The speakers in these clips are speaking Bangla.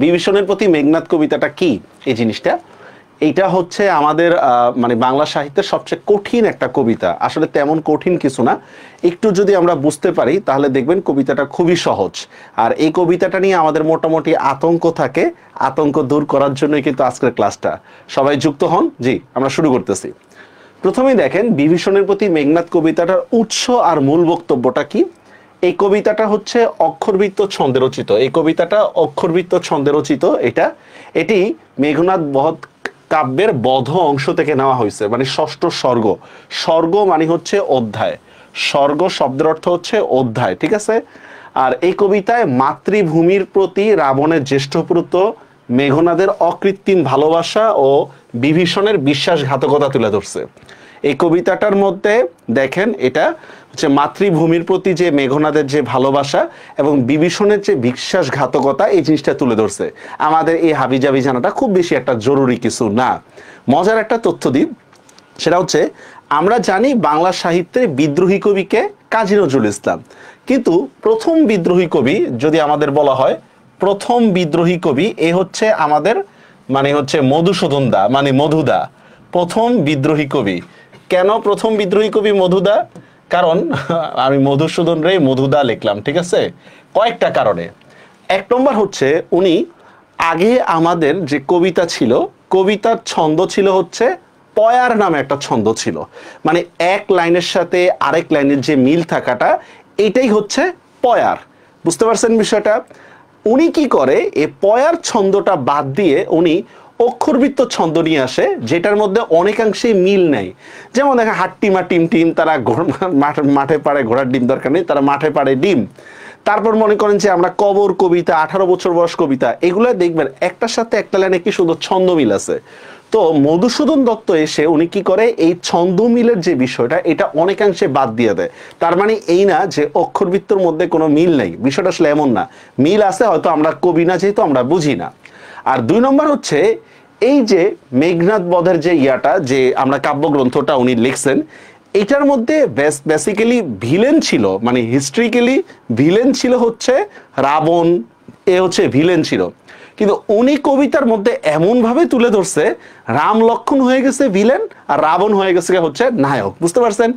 বিভীষণের প্রতি মেঘনাদ কবিতাটা কি এই জিনিসটা, এইটা হচ্ছে আমাদের মানে বাংলা সাহিত্যের সবচেয়ে কঠিন একটা কবিতা। আসলে তেমন কঠিন কিছু না, একটু যদি আমরা বুঝতে পারি তাহলে দেখবেন কবিতাটা খুবই সহজ। আর এই কবিতাটা নিয়ে আমাদের মোটামুটি আতঙ্ক থাকে, আতঙ্ক দূর করার জন্যই কিন্তু আজকের ক্লাসটা। সবাই যুক্ত হন, জি আমরা শুরু করতেছি। প্রথমেই দেখেন বিভীষণের প্রতি মেঘনাদ কবিতাটার উৎস আর মূল বক্তব্যটা কি। এই কবিতাটা হচ্ছে অক্ষরবৃত্ত ছন্দে রচিত। এই কবিতাটা অক্ষরবৃত্ত ছন্দে রচিত। এটি মেঘনাদ বধ কাব্যের বধ অংশ থেকে নেওয়া হয়েছে, মানে ষষ্ঠ স্বর্গ। স্বর্গ মানে হচ্ছে অধ্যায়, স্বর্গ শব্দের অর্থ হচ্ছে অধ্যায়, ঠিক আছে। আর এই কবিতায় মাতৃভূমির প্রতি রাবণের জ্যেষ্ঠপুত্র মেঘনাদের অকৃত্রিম ভালোবাসা ও বিভীষণের বিশ্বাসঘাতকতা তুলে ধরছে। এই কবিতাটার মধ্যে দেখেন এটা হচ্ছে মাতৃভূমির প্রতি যে মেঘনাদের যে ভালোবাসা এবং বিভীষণের যে বিশ্বাসঘাতকতা, এই জিনিসটা তুলে ধরছে। আমাদের এই হাবিজাবি জানাটা খুব বেশি একটা জরুরি কিছু না। মজার একটা তথ্য দিই, সেটা হচ্ছে আমরা জানি বাংলা সাহিত্যের বিদ্রোহী কবিকে কাজী নজরুল ইসলাম, কিন্তু প্রথম বিদ্রোহী কবি যদি আমাদের বলা হয়, প্রথম বিদ্রোহী কবি এ হচ্ছে আমাদের মানে হচ্ছে মধুসূদন দা, মানে মধুদা প্রথম বিদ্রোহী কবি। কেন প্রথম বিদ্রোহী কবি মধুদা? কারণ আমি মধুসূদন রে মধুদা লিখলাম, ঠিক আছে, কয়েকটা কারণে। এক নম্বর হচ্ছে উনি আগে আমাদের যে কবিতা ছিল, কবিতার ছন্দ ছিল হচ্ছে পয়ার নামে একটা ছন্দ ছিল, মানে এক লাইনের সাথে আরেক লাইনের যে মিল থাকাটা, এটাই হচ্ছে পয়ার। বুঝতে পারছেন বিষয়টা? উনি কি করে, এই পয়ার ছন্দটা বাদ দিয়ে উনি অক্ষরবৃত্ত ছন্দ নিয়ে আসে, যেটার মধ্যে অনেকাংশেই মিল নেই। যেমন দেখা হাট্টিমা টিম টিম, তারা মাঠে পাড়ে ঘোড়ার ডিম দরকার নেই, তারা মাঠে পাড়ে ডিম। তারপর মনে করেন যে আমরা কবর কবিতা, 18 বছর বয়স কবিতা, এগুলো দেখবেন একটার সাথে একটা লাইনে কি শুধু ছন্দ মিল আছে। তো মধুসূদন দত্ত এসে উনি কি করে, এই ছন্দ মিলের যে বিষয়টা, এটা অনেকাংশে বাদ দিয়ে দেয়। তার মানে এই না যে অক্ষরবৃত্তর মধ্যে কোনো মিল নেই, বিষয়টা আসলে এমন না, মিল আছে, হয়তো আমরা কবি না যেহেতু আমরা বুঝি না। আর দুই নম্বর হচ্ছে এই যে মেঘনাদ বধের যে ইয়াটা, যে আমরা কাব্যগ্রন্থটা উনি লিখছেন, এটার মধ্যে বেসিক্যালি ভিলেন ছিল, মানে হিস্ট্রিক্যালি ভিলেন ছিল হচ্ছে রাবণ, এ হচ্ছে ভিলেন ছিল। কিন্তু উনি কবিতার মধ্যে এমনভাবে তুলে ধরছে, রাম লক্ষণ হয়ে গেছে ভিলেন আর রাবণ হয়ে গেছে হচ্ছে নায়ক। বুঝতে পারছেন?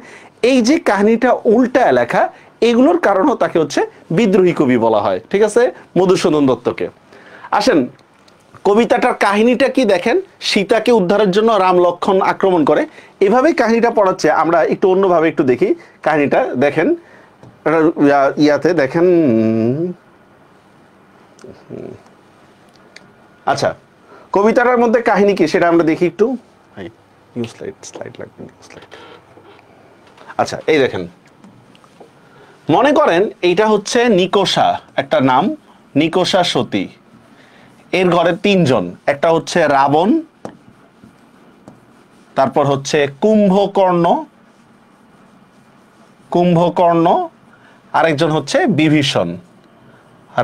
এই যে কাহিনীটা উল্টা লেখা, এগুলোর কারণেও তাকে হচ্ছে বিদ্রোহী কবি বলা হয়, ঠিক আছে, মধুসূদন দত্তকে। আসেন কবিতাটার কাহিনীটা কি দেখেন, সীতাকে উদ্ধারের জন্য রাম লক্ষণ আক্রমণ করে, এভাবেই কাহিনীটা পড়াচ্ছে। আমরা একটু অন্যভাবে একটু দেখি কাহিনীটা। দেখেন ইয়াতে দেখেন, আচ্ছা কবিতাটার মধ্যে কাহিনী কি সেটা আমরা দেখি একটু। আচ্ছা এই দেখেন, মনে করেন এইটা হচ্ছে নিকোষা, একটা নাম নিকোষা সতী। এর ঘরে তিনজন, একটা হচ্ছে রাবণ, তারপর হচ্ছে কুম্ভকর্ণ, আরেকজন হচ্ছে বিভীষণ।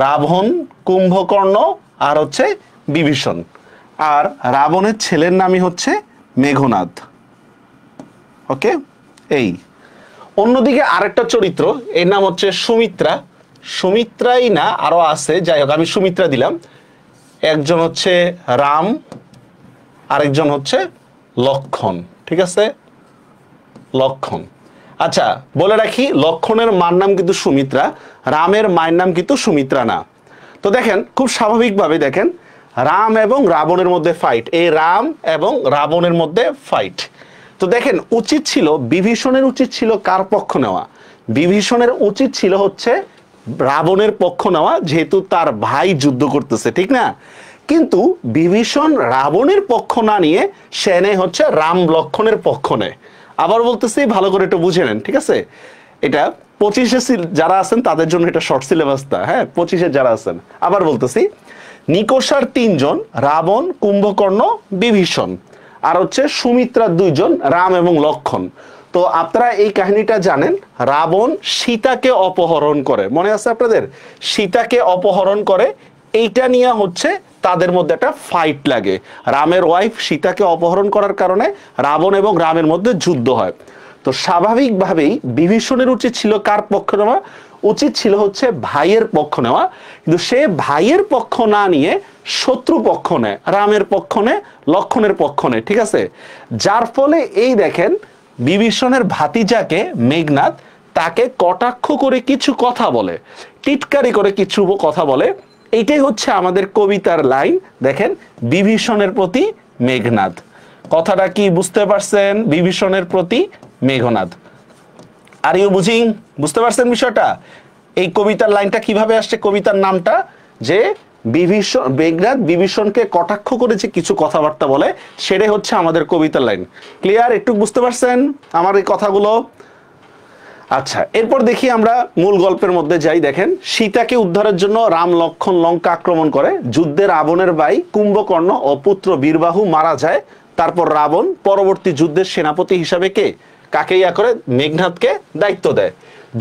রাবণ, কুম্ভকর্ণ আর হচ্ছে বিভীষণ। আর রাবণের ছেলের নামই হচ্ছে মেঘনাদ। ওকে, এই অন্যদিকে আরেকটা চরিত্র, এর নাম হচ্ছে সুমিত্রা। সুমিত্রাই না, আরো আছে, যাই হোক আমি সুমিত্রা দিলাম। একজন হচ্ছে রাম, আরেকজন হচ্ছে লক্ষণ, ঠিক আছে, লক্ষণ। আচ্ছা বলে রাখি, লক্ষণের মার নাম কিন্তু সুমিত্রা, রামের মায়ের নাম কিন্তু সুমিত্রা না। তো দেখেন খুব স্বাভাবিকভাবে দেখেন রাম এবং রাবণের মধ্যে ফাইট, এই রাম এবং রাবণের মধ্যে ফাইট। তো দেখেন উচিত ছিল, বিভীষণের উচিত ছিল কার পক্ষ নেওয়া? বিভীষণের উচিত ছিল হচ্ছে রাবণের পক্ষ নেওয়া, যেহেতু তার ভাই যুদ্ধ করতেছে, ঠিক না? কিন্তু বিভীষণ রাবণের পক্ষ না নিয়ে সে নেয় হচ্ছে রাম লক্ষণের পক্ষ নেয়। আবার বলতেছি, ভালো করে একটু বুঝে নেন, ঠিক আছে। এটা 25-এ যারা আছেন তাদের জন্য এটা শর্ট সিলেবাসটা, হ্যাঁ 25-এ যারা আছেন। আবার বলতেছি, নিকোষার তিনজন, রাবণ, কুম্ভকর্ণ, বিভীষণ, আর হচ্ছে সুমিত্রার দুইজন, রাম এবং লক্ষণ। তো আপনারা এই কাহিনীটা জানেন, রাবণ সীতাকে অপহরণ করে, মনে আছে আপনাদের? সীতাকে অপহরণ করে, এইটা নিয়ে হচ্ছে তাদের মধ্যে একটা ফাইট লাগে। রামের ওয়াইফ সীতাকে অপহরণ করার কারণে রাবণ এবং রামের মধ্যে যুদ্ধ হয়। তো স্বাভাবিকভাবেই বিভীষণের উচিত ছিল কার পক্ষ নেওয়া? উচিত ছিল হচ্ছে ভাইয়ের পক্ষ নেওয়া, কিন্তু সে ভাইয়ের পক্ষ না নিয়ে শত্রু পক্ষ নেয়, রামের পক্ষ নেয়, লক্ষণের পক্ষ নেয়, ঠিক আছে। যার ফলে এই দেখেন বিভীষণের ভাতিজাকে মেঘনাদ তাকে কটাক্ষ করে কিছু কথা বলে, টিটকারি করে কিছু কথা বলে। এইটাই হচ্ছে আমাদের কবিতার লাইন। দেখেন, বিভীষণের প্রতি মেঘনাদ, কথাটা কি বুঝতে পারছেন? বিভীষণের প্রতি মেঘনাদ। আর ইউ বুঝিং, বুঝতে পারছেন বিষয়টা? এই কবিতার লাইনটা কিভাবে আসছে, কবিতার নামটা, যে বিভীষণ, মেঘনাদ বিভীষণকে কটাক্ষ করে যে কিছু কথাবার্তা বলে, সেটাই হচ্ছে আমাদের কবিতার লাইন। ক্লিয়ার? একটু বুঝতে পারছেন আমার এই কথাগুলো? আচ্ছা, এরপর দেখি আমরা মূল গল্পের মধ্যে যাই। দেখেন, সীতাকে উদ্ধারের জন্য রাম লক্ষণ লঙ্কা আক্রমণ করে, যুদ্ধে রাবণের ভাই কুম্ভকর্ণ ও পুত্র বীরবাহু মারা যায়। তারপর রাবণ পরবর্তী যুদ্ধের সেনাপতি হিসাবে কাকে ইয়া করে? মেঘনাদকে দায়িত্ব দেয়।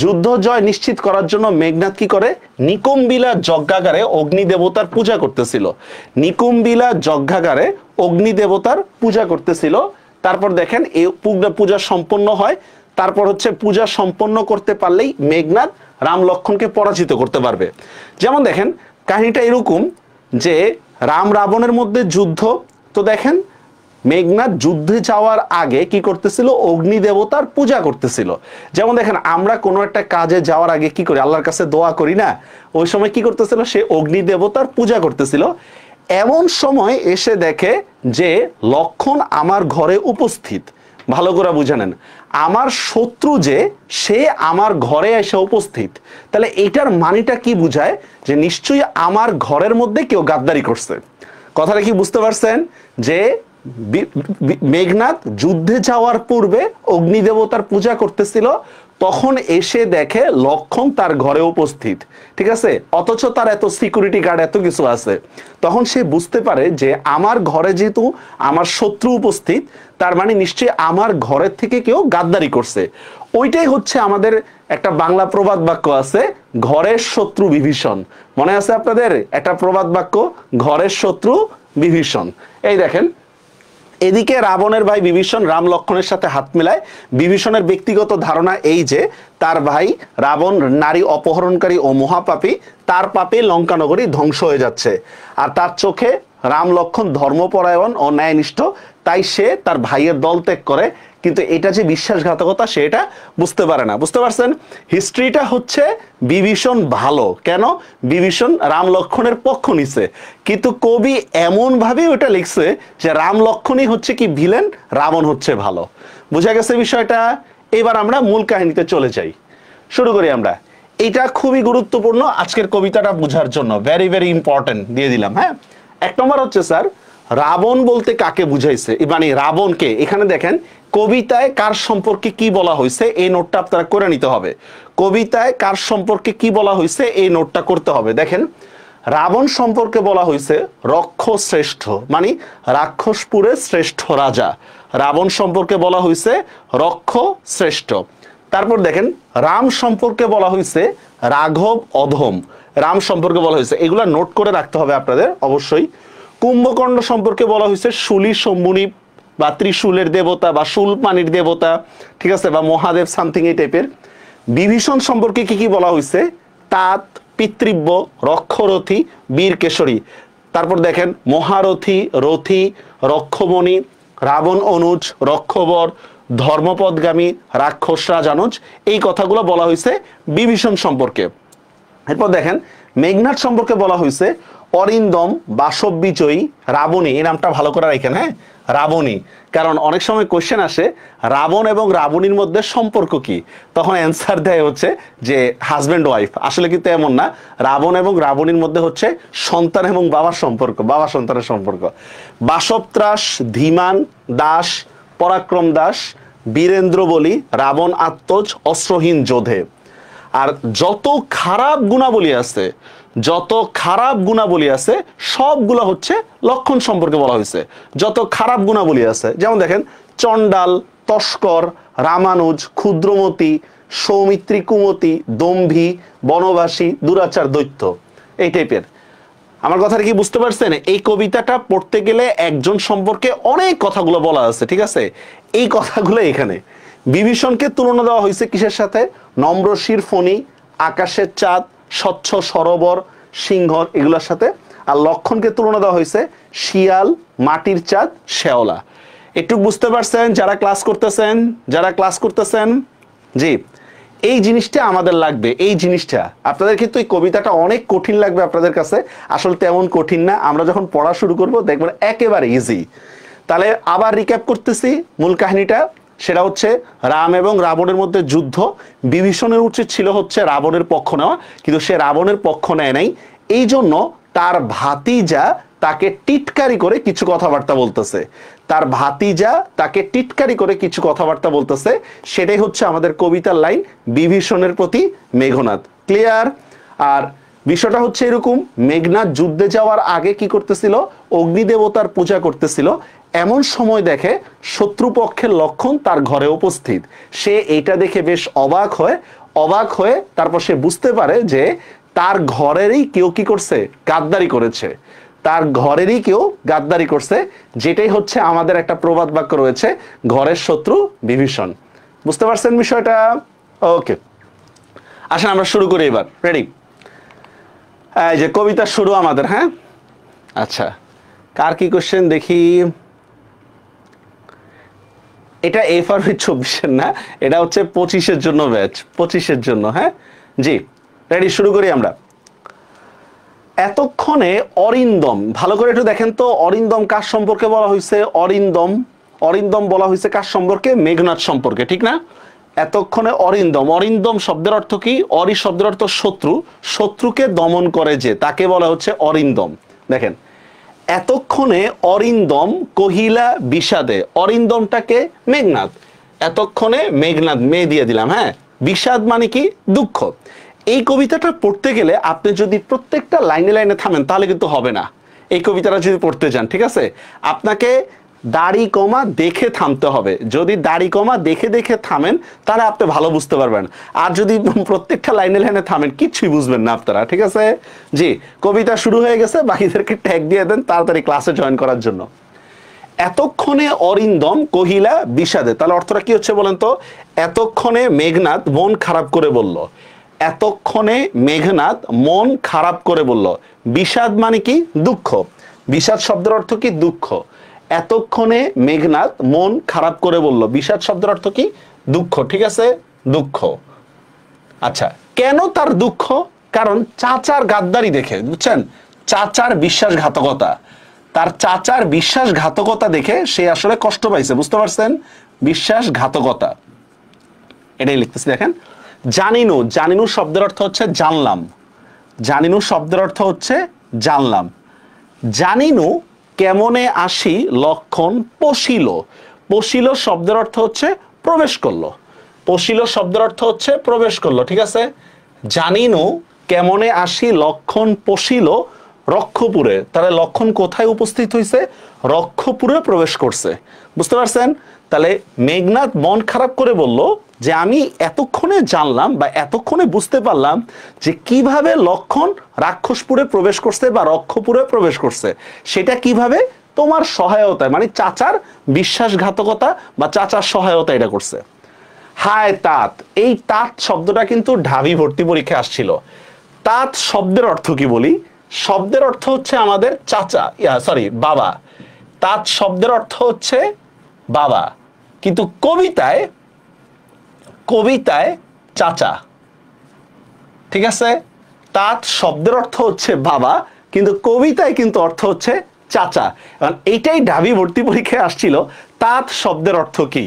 যুদ্ধ জয় নিশ্চিত করার জন্য মেঘনাদ কি করে? নিকুম্বিলা যজ্ঞাগারে অগ্নি দেবতার পূজা করতেছিল। নিকুম্বিলা যজ্ঞাগারে অগ্নি দেবতার পূজা করতেছিল। তারপর দেখেন এই পূজা সম্পন্ন হয়। তারপর হচ্ছে পূজা সম্পন্ন করতে পারলেই মেঘনাদ রাম লক্ষণকে পরাজিত করতে পারবে। যেমন দেখেন কাহিনীটা এরকম যে রাম রাবণের মধ্যে যুদ্ধ, তো দেখেন মেঘনাদ যুদ্ধে যাওয়ার আগে কি করতেছিল? অগ্নি দেবতার পূজা করতেছিল। যেমন দেখেন আমরা কোনো একটা কাজে যাওয়ার আগে কি করি? আল্লাহর কাছে দোয়া করি না? ওই সময় কি করতেছিল? সে অগ্নি দেবতার পূজা করতেছিল। এমন সময় এসে দেখে যে লক্ষণ আমার ঘরে উপস্থিত। ভালো করে বুঝে নেন, আমার শত্রু যে সে আমার ঘরে এসে উপস্থিত, তাহলে এটার মানেটা কি বুঝায়? যে নিশ্চয়ই আমার ঘরের মধ্যে কেউ গাদ্দারি করছে। কথাটা কি বুঝতে পারছেন? যে মেঘনাদ যুদ্ধে যাওয়ার পূর্বে অগ্নি দেবতার পূজা করতেছিল, তখন এসে দেখে লক্ষণ তার ঘরে উপস্থিত, ঠিক আছে, অথচ তার এত সিকিউরিটি গার্ড এত কিছু আছে। তখন সে বুঝতে পারে যে আমার ঘরে যেহেতু আমার শত্রু উপস্থিত, তার মানে নিশ্চয়ই আমার ঘরের থেকে কেউ গাদ্দারি করছে। ওইটাই হচ্ছে আমাদের একটা বাংলা প্রবাদ বাক্য আছে, ঘরের শত্রু বিভীষণ। মনে আছে আপনাদের একটা প্রবাদ বাক্য, ঘরের শত্রু বিভীষণ? এই দেখেন, এদিকে রাবণের ভাই বিভীষণ রাম লক্ষণের সাথে হাত মেলায়। বিভীষণের ব্যক্তিগত ধারণা এই যে তার ভাই রাবণ নারী অপহরণকারী ও মহাপাপী, তার পাপে লঙ্কানগরী ধ্বংস হয়ে যাচ্ছে। আর তার চোখে রাম লক্ষণ ধর্মপরায়ণ ও ন্যায়নিষ্ঠ, তাই সে তার ভাইয়ের দল ত্যাগ করে। কিন্তু এটা যে বিশ্বাসঘাতকতা সেটা বুঝতে পারে না। বুঝতে পারছেন? হিস্ট্রিটা হচ্ছে বিভীষণ ভালো, কেন? বিভীষণ রাম লক্ষণের পক্ষ নিছে, কিন্তু কবি এমন ভাবে ওটা লিখছে যে রাম লক্ষণই হচ্ছে কি ভিলেন, রাবণ হচ্ছে ভালো। বুঝা গেছে বিষয়টা? এবার আমরা মূল কাহিনীতে চলে যাই, শুরু করি আমরা। এটা খুবই গুরুত্বপূর্ণ আজকের কবিতাটা বোঝার জন্য, ভেরি ভেরি ইম্পর্টেন্ট দিয়ে দিলাম। হ্যাঁ, এক নম্বর হচ্ছে স্যার রাবণ বলতে কাকে বুঝাইছে, মানে রাবণকে। এখানে দেখেন কবিতায় কার সম্পর্কে কি বলা হয়েছে এই নোটটা আপনারা করে নিতে হবে। কবিতায় কার সম্পর্কে কি বলা হয়েছে এই নোটটা করতে হবে। দেখেন, রাবণ সম্পর্কে বলা হয়েছে রক্ষ শ্রেষ্ঠ, মানে রাক্ষসপুরের শ্রেষ্ঠ রাজা। রাবণ সম্পর্কে বলা হয়েছে রক্ষ শ্রেষ্ঠ। তারপর দেখেন রাম সম্পর্কে বলা হয়েছে রাঘব অধম। রাম সম্পর্কে বলা হয়েছে, এগুলা নোট করে রাখতে হবে আপনাদের অবশ্যই। কুম্ভকর্ণ সম্পর্কে বলা হয়েছে শুলি শম্ভুনি বা ত্রিশূলের দেবতা বা শুলপানির দেবতা, ঠিক আছে, বা মহাদেব সামথিং এই টাইপের। বিভীষণ সম্পর্কে কি কি বলা হয়েছে? তাত, পিতৃব্য, রক্ষরথী, বীর কেশরী। তারপর দেখেন মহারথী, রথী, রক্ষমণি, রাবণ অনুজ, রক্ষবর, ধর্মপদগামী, রাক্ষস রাজানুজ। এই কথাগুলো বলা হয়েছে বিভীষণ সম্পর্কে। এরপর দেখেন মেঘনাদ সম্পর্কে বলা হয়েছে অরিন্দম, বাসব বিজয়ী, রাবণী। এই নামটা ভালো করে রাখেন, হ্যাঁ, রাবণী। কারণ অনেক সময় কোশ্চেন আসে রাবণ এবং রাবণীর মধ্যে সম্পর্ক কি, তখন অ্যান্সার দেয় হচ্ছে যে হাজব্যান্ড ওয়াইফ। আসলে কিন্তু এমন না, রাবণ এবং রাবণীর মধ্যে হচ্ছে সন্তান এবং বাবার সম্পর্ক, বাবা সন্তানের সম্পর্ক। বাসবত্রাস, ধীমান দাস, পরাক্রম দাস, বীরেন্দ্র বলি, রাবণ আত্মজ, অস্ত্রহীন যোধে। আর যত খারাপ গুণাবলী আছে, যত খারাপ গুণাবলী আছে সবগুলো হচ্ছে লক্ষণ সম্পর্কে বলা হয়েছে। যত খারাপ গুণাবলী আছে, যেমন দেখেন চণ্ডাল, তস্কর, রামানুজ, ক্ষুদ্রমতি, সৌমিত্রী, কুমতি, দম্ভী, বনবাসী, দুরাচার, দৈত্য, এই টাইপের। আমার কথাটা কি বুঝতে পারছেন? এই কবিতাটা পড়তে গেলে একজন সম্পর্কে অনেক কথাগুলো বলা আছে, ঠিক আছে। এই কথাগুলো এখানে বিভীষণকে তুলনা দেওয়া হয়েছে কিসের সাথে? নম্রশির ফণি, আকাশের চাঁদ, স্বচ্ছ সরোবর, সিংহ, এগুলোর সাথে। আর লক্ষণকে তুলনা দেওয়া হয়েছে শিয়াল, মাটির চাঁদ, শেওলা। একটু বুঝতে পারছেন যারা ক্লাস করতেছেন? জি, এই জিনিসটা আমাদের লাগবে। এই জিনিসটা আপনাদের কিন্তু এই কবিতাটা অনেক কঠিন লাগবে আপনাদের কাছে, আসলে তেমন কঠিন না। আমরা যখন পড়া শুরু করব দেখবেন একেবারে ইজি। তাহলে আবার রিক্যাপ করতেছি মূল কাহিনীটা। সেটা হচ্ছে রাম এবং রাবণের মধ্যে যুদ্ধ। বিভীষণের উচিত ছিল হচ্ছে রাবণের পক্ষ নেওয়া, কিন্তু সে রাবণের পক্ষ নেয় নাই। এই জন্য তার ভাতিজা তাকে টিটকারি করে কিছু কথাবার্তা বলতেছে। সেটাই হচ্ছে আমাদের কবিতার লাইন, বিভীষণের প্রতি মেঘনাদ। ক্লিয়ার? আর বিষয়টা হচ্ছে এরকম, মেঘনাদ যুদ্ধে যাওয়ার আগে কি করতেছিল? অগ্নিদেবতার পূজা করতেছিল। এমন সময় দেখে শত্রুপক্ষের লক্ষণ তার ঘরে উপস্থিত। সে এইটা দেখে বেশ অবাক হয়ে তারপর সে বুঝতে পারে যে তার ঘরেরই কেউ কি করছে? গাদ্দারি করছে। যেটাই হচ্ছে আমাদের একটা প্রবাদ বাক্য রয়েছে, ঘরের শত্রু বিভীষণ। বুঝতে পারছেন বিষয়টা? ওকে, আসেন আমরা শুরু করি এবার। রেডি? এই যে কবিতা শুরু আমাদের। হ্যাঁ, আচ্ছা, কার কি কোশ্চেন দেখি। এটা FRV 24-এর না, এটা হচ্ছে 25-এর জন্য ব্যাচ, 25-এর জন্য। হ্যাঁ জি, রেডি, শুরু করি আমরা। এতক্ষণে অরিন্দম, ভালো করে একটু দেখেন তো, অরিন্দম কার সম্পর্কে বলা হয়েছে? অরিন্দম বলা হয়েছে কার সম্পর্কে? মেঘনাদ সম্পর্কে, ঠিক না? এতক্ষণে অরিন্দম শব্দের অর্থ কি? অরি শব্দের অর্থ শত্রু, শত্রুকে দমন করে যে, তাকে বলা হচ্ছে অরিন্দম। দেখেন, এতক্ষণে অরিন্দম কহিলা বিষাদে, অরিন্দমটাকে মেঘনাদ, এতক্ষণে মেঘনাদ, মে দিয়ে দিলাম। হ্যাঁ, বিষাদ মানে কি? দুঃখ। এই কবিতাটা পড়তে গেলে আপনি যদি প্রত্যেকটা লাইনে থামেন তাহলে কিন্তু হবে না। এই কবিতাটা যদি পড়তে যান, ঠিক আছে, আপনাকে দাড়ি কমা দেখে থামতে হবে। যদি দাড়ি কমা দেখে থামেন তাহলে আপনি ভালো বুঝতে পারবেন। আর যদি প্রত্যেকটা লাইনে থামেন কিচ্ছুই বুঝবেন না আপনারা, ঠিক আছে? জি, কবিতা শুরু হয়ে গেছে, বাকিদেরকে ট্যাগ দিয়ে দেন তাড়াতাড়ি ক্লাসে জয়েন করার জন্য। এতক্ষণে অরিন্দম কহিলা বিষাদে, তাহলে অর্থটা কি হচ্ছে বলেন তো? এতক্ষণে মেঘনাদ মন খারাপ করে বলল। এতক্ষণে মেঘনাদ মন খারাপ করে বলল। বিষাদ মানে কি? দুঃখ। বিষাদ শব্দের অর্থ কি? দুঃখ। এতক্ষণে মেঘনাদ মন খারাপ করে বলল। বিষাদ শব্দের অর্থ কি? দুঃখ, ঠিক আছে? দুঃখ। আচ্ছা, কেন তার দুঃখ? কারণ চাচার গাদ্দারি দেখে, বুঝছেন? চাচার বিশ্বাসঘাতকতা, তার চাচার বিশ্বাসঘাতকতা দেখে সে আসলে কষ্ট পাইছে। বুঝতে পারছেন? বিশ্বাসঘাতকতা, এটাই লিখতেছি। দেখেন, জানিনু শব্দের অর্থ হচ্ছে জানলাম। জানিনু কেমনে আসি লক্ষণ পশিল। শব্দের অর্থ হচ্ছে প্রবেশ করলো। ঠিক আছে, জানিনু কেমনে আসি লক্ষণ পশিল রক্ষপুরে। তাহলে লক্ষণ কোথায় উপস্থিত হয়েছে? রক্ষপুরে প্রবেশ করছে। বুঝতে পারছেন? তাহলে মেঘনাদ মন খারাপ করে বলল যে আমি এতক্ষণে জানলাম বা এতক্ষণে বুঝতে পারলাম যে কিভাবে লক্ষণ রাক্ষসপুরে প্রবেশ করছে বা রক্ষপুরে প্রবেশ করছে। সেটা কিভাবে? তোমার সহায়তায়, মানে চাচার বিশ্বাসঘাতকতা বা চাচার সহায়তা এটা করছে। হায় তাঁত, এই তাঁত শব্দটা কিন্তু ঢাবি ভর্তি পরীক্ষায় আসছিল। তাঁত শব্দের অর্থ কি বলি? শব্দের অর্থ হচ্ছে আমাদের চাচা, বাবা। তাঁত শব্দের অর্থ হচ্ছে বাবা, কিন্তু কবিতায় চাচা, ঠিক আছে? তাঁত শব্দের অর্থ হচ্ছে বাবা, কিন্তু কবিতায় কিন্তু অর্থ হচ্ছে চাচা। এখন এইটাই ঢাবি ভর্তি পরীক্ষায় আসছিল, তাঁত শব্দের অর্থ কি?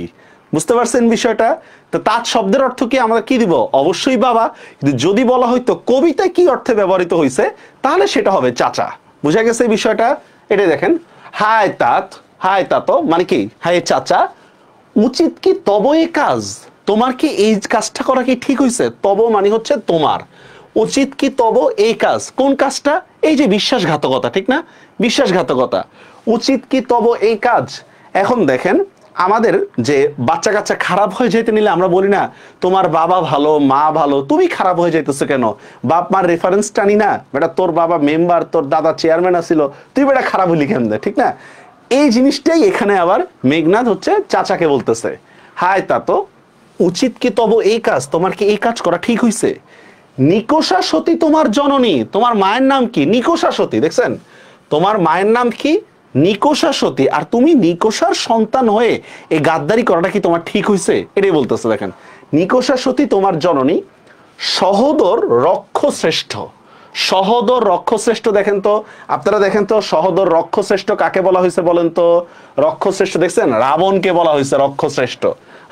বুঝতে পারছেন বিষয়টা? তো তাঁত শব্দের অর্থ কি আমরা কি দিব? অবশ্যই বাবা। কিন্তু যদি বলা হয়তো কবিতায় কি অর্থে ব্যবহৃত হয়েছে তাহলে সেটা হবে চাচা। বুঝা গেছে বিষয়টা? এটা দেখেন, হায় তাঁত মানে কি? হায় চাচা, উচিত কি তব এই কাজ? তোমার কি এই কাজটা করা কি ঠিক হয়েছে? তব মানে হচ্ছে তোমার। উচিত কি তব এই কাজ? কোন কাজটা? এই যে বিশ্বাসঘাতকতা, ঠিক না? বিশ্বাসঘাতকতা। উচিত কি তব এই কাজ। এখন দেখেন, আমাদের যে বাচ্চা কাচ্চা খারাপ হয়ে যেতে নিলে আমরা বলি না তোমার বাবা ভালো, মা ভালো, তুমি খারাপ হয়ে যাইতেছো কেন? বাপ মার রেফারেন্স টানি না, বেটা তোর বাবা মেম্বার, তোর দাদা চেয়ারম্যান আছিল, তুই বেটা খারাপ হলি কেন? ঠিক না? এই জিনিসটাই এখানে আবার মেঘনাদ হচ্ছে চাচাকে বলতেছে, হায় তা তো, উচিত কি তব এই কাজ? তোমার কি এই কাজ করা ঠিক হইছে? নিকোষা সতী তোমার জননী, তোমার মায়ের নাম কি? নিকোষা সতী। দেখছেন, তোমার মায়ের নাম কি? নিকোষা সতী। আর তুমি নিকোষার সন্তান হয়ে এই গাদ্দারি করাটা কি তোমার ঠিক হয়েছে? এটাই বলতেছে। দেখেন, নিকোষা সতী তোমার জননী, সহোদর রক্ষশ্রেষ্ঠ। সহোদর রক্ষশ্রেষ্ঠ, দেখেন তো, আপনারা দেখেন তো, সহোদর রক্ষশ্রেষ্ঠ কাকে বলা হয়েছে বলেন তো? রক্ষশ্রেষ্ঠ দেখছেন, রাবণকে বলা হয়েছে রক্ষশ্রেষ্ঠ,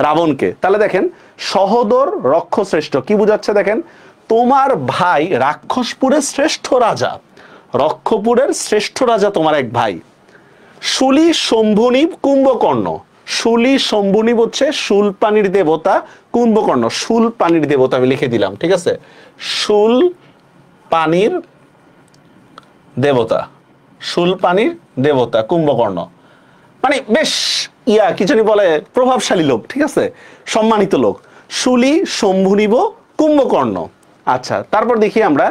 রাবণকে। তাহলে দেখেন, সহোদর রক্ষশ্রেষ্ঠ কি বুঝাচ্ছে? দেখেন, তোমার ভাই রাক্ষসপুরের শ্রেষ্ঠ রাজা, রক্ষপুরের শ্রেষ্ঠ রাজা তোমার এক ভাই। শুলি শম্ভুনিব কুম্ভকর্ণ। শুলি শম্ভুনিব হচ্ছে শুল পানির দেবতা, কুম্ভকর্ণ শুল পানির দেবতা। আমি লিখে দিলাম, ঠিক আছে? শুল পানির দেবতা, শুল পানির দেবতা কুম্ভকর্ণ, মানে বেশ কি জানি বলে, প্রভাবশালী লোক, ঠিক আছে, সম্মানিত লোক। শুলি শম্ভুনিব কুম্ভকর্ণ। আচ্ছা, তারপর দেখি আমরা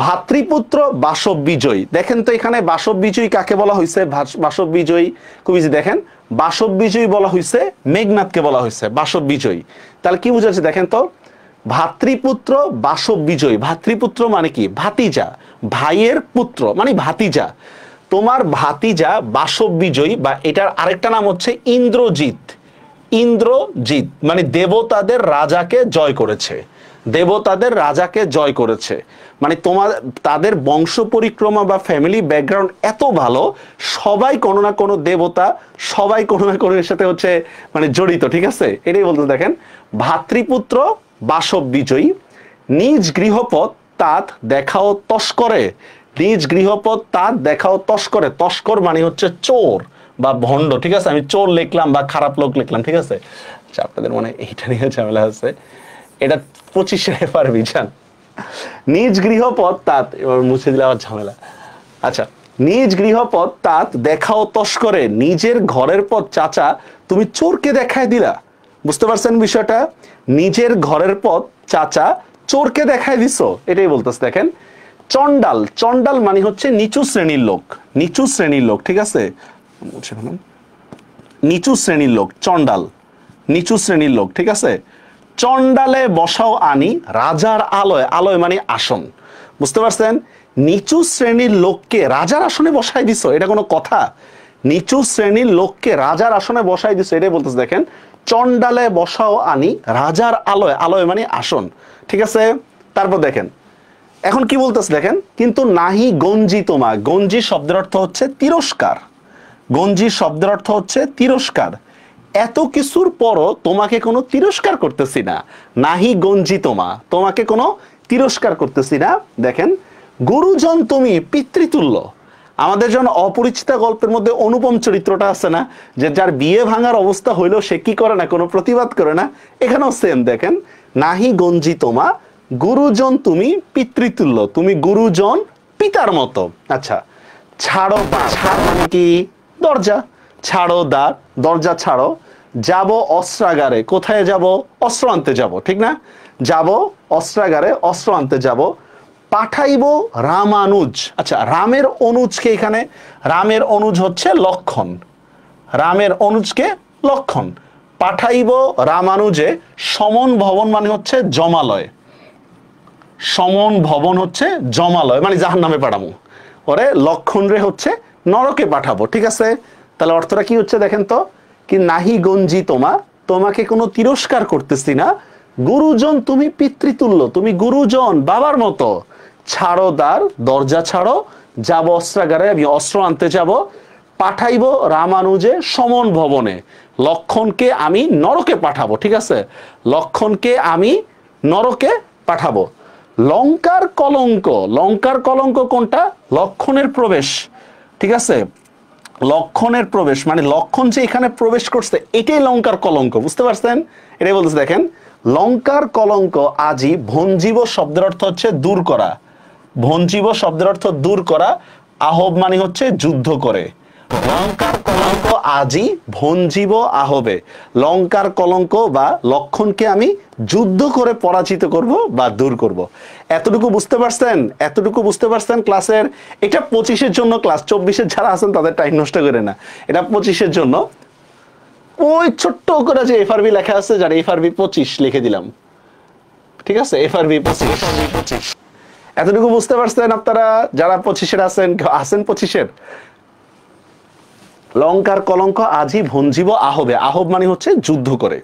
ভাতৃপুত্র বাসব বিজয়ী। দেখেন তো এখানে বাসব বিজয়ী কাকে বলা হয়েছে? বাসব বিজয়ী খুব ইজি। দেখেন, বাসব বিজয়ী বলা হয়েছে মেঘনাথকে বলা হয়েছে বাসব বিজয়ী। তাহলে কি বুঝাচ্ছে? দেখেন তো, ভাতৃপুত্র বাসব বিজয়ী। ভাতৃপুত্র মানে কি? ভাতিজা, ভাইয়ের পুত্র মানে ভাতিজা। তোমার ভাতিজা বাসব বিজয়ী, বা এটার আরেকটা নাম হচ্ছে ইন্দ্রজিৎ। ইন্দ্রজিৎ মানে দেবতাদের রাজাকে জয় করেছে, দেবতাদের রাজাকে জয় করেছে। মানে তোমার তাদের বংশ পরিক্রমা বা ফ্যামিলি ব্যাকগ্রাউন্ড এত ভালো, সবাই কোনো না কোনো দেবতা, সবাই কোনো না কোনো এর সাথে হচ্ছে মানে জড়িত, ঠিক আছে? এটাই বলতে। দেখেন, ভাতৃপুত্র বাসব বিজয়ী, নিজ গৃহপথ তাত দেখাও তস্করে। নিজ গৃহপথ তাত দেখাও তস্করে। তস্কর মানে হচ্ছে চোর বা ভণ্ড, ঠিক আছে? আমি চোর লিখলাম বা খারাপ লোক লিখলাম, ঠিক আছে? আচ্ছা, আপনাদের মনে এইটা নিয়ে ঝামেলা আছে, এটা 25-এ পারবি জান। নিজ গৃহপথ তাত, এবার মুছে দিলে আবার ঝামেলা। আচ্ছা, নিজ গৃহপথ তাত দেখাও তস্করে। নিজের ঘরের পথ চাচা তুমি চোরকে দেখায় দিলা। বুঝতে পারছেন বিষয়টা? নিজের ঘরের পথ চাচা চোরকে দেখায় দিছো, এটাই বলতেছে। দেখেন, চন্ডাল। চন্ডাল মানে হচ্ছে নিচু শ্রেণীর লোক, নিচু শ্রেণীর লোক, ঠিক আছে? নিচু শ্রেণীর লোক, চন্ডাল নিচু শ্রেণীর লোক, ঠিক আছে? চন্ডালে বসাও আনি রাজার আলয়। আলয় মানে আসন। বুঝতে পারছেন? নিচু শ্রেণীর লোককে রাজার আসনে বসাই দিছো, এটা কোনো কথা? নিচু শ্রেণীর লোককে রাজার আসনে বসাই দিছো, এটাই বলতেছে। দেখেন, চন্ডালে বসাও আনি রাজার আলয়। আলয় মানে আসন, ঠিক আছে? তারপর দেখেন, এখন কি বলতেছে? দেখেন, কিন্তু নাহি গঞ্জি তোমা। গঞ্জি শব্দের অর্থ হচ্ছে তিরস্কার। গঞ্জি শব্দের অর্থ হচ্ছে তিরস্কার। এত কিছুর পরও তোমাকে কোনো তিরস্কার করতেছি না। নাহি গঞ্জি তোমা, তোমাকে কোনো তিরস্কার করতেছি না। দেখেন, গুরুজন তুমি পিতৃতুল্য। আমাদের যখন অপরিচিতা গল্পের মধ্যে অনুপম চরিত্রটা আছে না, যে যার বিয়ে ভাঙার অবস্থা হইলেও সে কি করে না, কোনো প্রতিবাদ করে না, এখানেও সেম। দেখেন, নাহি গঞ্জি তোমা, গুরুজন তুমি পিতৃতুল্য, তুমি গুরুজন পিতার মতো। আচ্ছা, ছাড়ো দ্বার। ছাড়ো মানে কি? দরজা। ছাড়ো দ্বার, দরজা ছাড়ো। যাব অস্ত্রাগারে। কোথায় যাব? অস্ত্র আনতে যাব, ঠিক না? যাব অস্ত্রাগারে, অস্ত্র আনতে যাব। পাঠাইব রামানুজ। আচ্ছা, রামের অনুজকে এখানে, রামের অনুজ হচ্ছে লক্ষণ, রামের অনুজকে লক্ষণ। পাঠাইব রামানুজে। সমন ভবন মানে হচ্ছে জমালয়। সমন ভবন হচ্ছে জমালয়, মানে জাহান্নামে পাঠাবো ওরে। লক্ষণ রে হচ্ছে নরকে পাঠাবো, ঠিক আছে? তাহলে অর্থটা কি হচ্ছে দেখেন তো, কি নাহি গঞ্জি তোমা, তোমাকে কোনো তিরস্কার করতেছি না। গুরুজন তুমি পিতৃতুল্য, তুমি গুরুজন বাবার মতো। ছাড়ো দ্বার, দরজা ছাড়ো। যাব অস্ত্রাগারে, আমি অস্ত্র আনতে যাব। পাঠাইব রামানুজে সমন ভবনে। লক্ষণকে আমি নরকে পাঠাবো, ঠিক আছে? লক্ষণকে আমি নরকে পাঠাবো। লঙ্কার কলঙ্ক। লঙ্কার কলঙ্ক কোনটা? লক্ষণের প্রবেশ, ঠিক আছে? লক্ষণের প্রবেশ মানে লক্ষণ যে এখানে প্রবেশ করছে, এটাই লঙ্কার কলঙ্ক। বুঝতে পারছেন? এটাই বলতেছে। দেখেন, লঙ্কার কলঙ্ক আজি ভঞ্জীব শব্দের অর্থ হচ্ছে দূর করা। ভঞ্জীব শব্দের অর্থ দূর করা। আহব মানে হচ্ছে যুদ্ধ করে। লঙ্কার কলঙ্ক আজি ভঞ্জীব আহবে। লঙ্কার কলঙ্ক বা লক্ষণকে আমি যুদ্ধ করে পরাজিত করব বা দূর করব। এতটুকু বুঝতে পারছেন? এতটুকু বুঝতে পারছেন ক্লাসের? এটা 25-এর জন্য ক্লাস, 24-এর যারা আছেন তাদের টাইম নষ্ট করে না, এটা 25-এর জন্য। ওই ছোট্ট করে যে এফআরবি লেখা আছে, যারা এফআরবি 25 লিখে দিলাম, ঠিক ঠিক আছে, এফ আর ভি 25। এতটুকু বুঝতে পারছেন আপনারা যারা 25-এর আছেন 25-এর? লঙ্কার কলঙ্ক আজই ভঞ্জিব আহবে। আহব মানে হচ্ছে যুদ্ধ করে।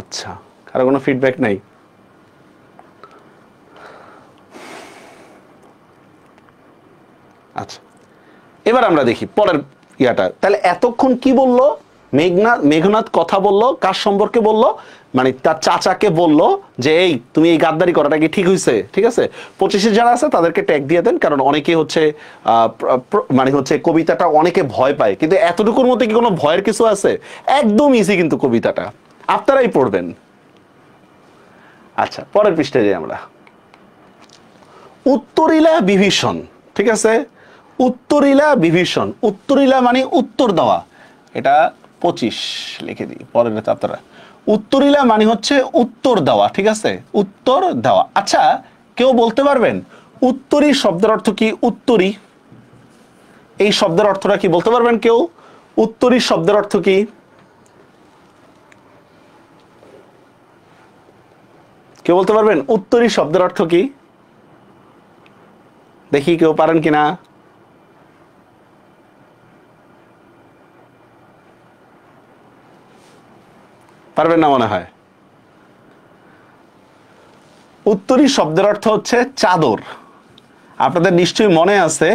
আচ্ছা, কারো কোনো ফিডব্যাক নাই? আচ্ছা, এবার আমরা দেখি পরের ইয়াটা। তাহলে এতক্ষণ কি বললো? মেঘনাদ কথা বললো কার সম্পর্কে বললো? মানে তার চাচাকে বললো যে এই তুমি এই গাদ্দারি করাটা কি ঠিক হয়েছে? ঠিক আছে, 25-এ যারা আছে তাদেরকে ট্যাগ দিয়ে দেন, কারণ অনেকে হচ্ছে মানে হচ্ছে কবিতাটা অনেকে ভয় পায়, কিন্তু এতটুকুর মধ্যে কি কোনো ভয়ের কিছু আছে? একদম ইজি কিন্তু কবিতাটা, আপনারাই পড়বেন। আচ্ছা, পরের পৃষ্ঠায় যাই আমরা। উত্তরিলা বিভীষণ, ঠিক আছে, উত্তরিলা বিভীষণ। উত্তরিলা মানে উত্তর দেওয়া, এটা 25 লিখে দিই পরের আপনারা। উত্তরিলা মানে হচ্ছে উত্তর দেওয়া, ঠিক আছে, উত্তর দেওয়া। আচ্ছা, কেউ বলতে পারবেন উত্তরী শব্দের অর্থ কি? উত্তরী এই শব্দের অর্থটা কি বলতে পারবেন কেউ? উত্তরী শব্দের অর্থ কি? কেউ বলতে পারবেন উত্তরী শব্দের অর্থ কি? দেখি কেউ পারেন কিনা। পারবেন না মনে হয়। উত্তরী শব্দের অর্থ হচ্ছে চাদর। আপনাদের নিশ্চয়ই মনে আছে,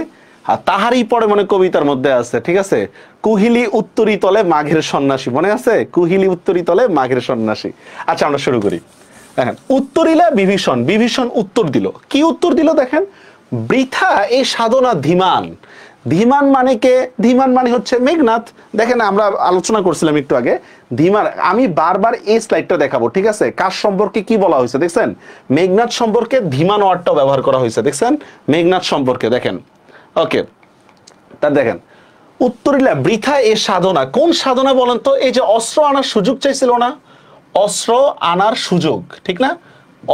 আর তাহারই পরে মনে কবিতার মধ্যে আছে, ঠিক আছে, কুহিলি উত্তরী তলে মাঘের সন্ন্যাসী, মনে আছে? কুহিলি উত্তরী তলে মাঘের সন্ন্যাসী। আচ্ছা, আমরা শুরু করি। দেখেন, উত্তরিলা বিভীষণ। বিভীষণ উত্তর দিল। কি উত্তর দিল দেখেন? বৃথা এই সাধনা ধীমান। ধীমান মানে কে? ধীমান মানে হচ্ছে মেঘনাদ। দেখেন, আমরা আলোচনা করছিলাম একটু আগে ধীমান। আমি বারবার এই স্লাইডটা দেখাবো, ঠিক আছে, কার সম্পর্কে কি বলা হয়েছে দেখছেন? মেঘনাদ সম্পর্কে ধীমান ওয়ার্ডটাও ব্যবহার করা হয়েছে, দেখছেন? মেঘনাদ সম্পর্কে দেখেন। ওকে, তা দেখেন, উত্তরিলা বৃথা এ সাধনা। কোন সাধনা বলেন তো? এই যে অস্ত্র আনার সুযোগ চাইছিল না, অস্ত্র আনার সুযোগ, ঠিক না?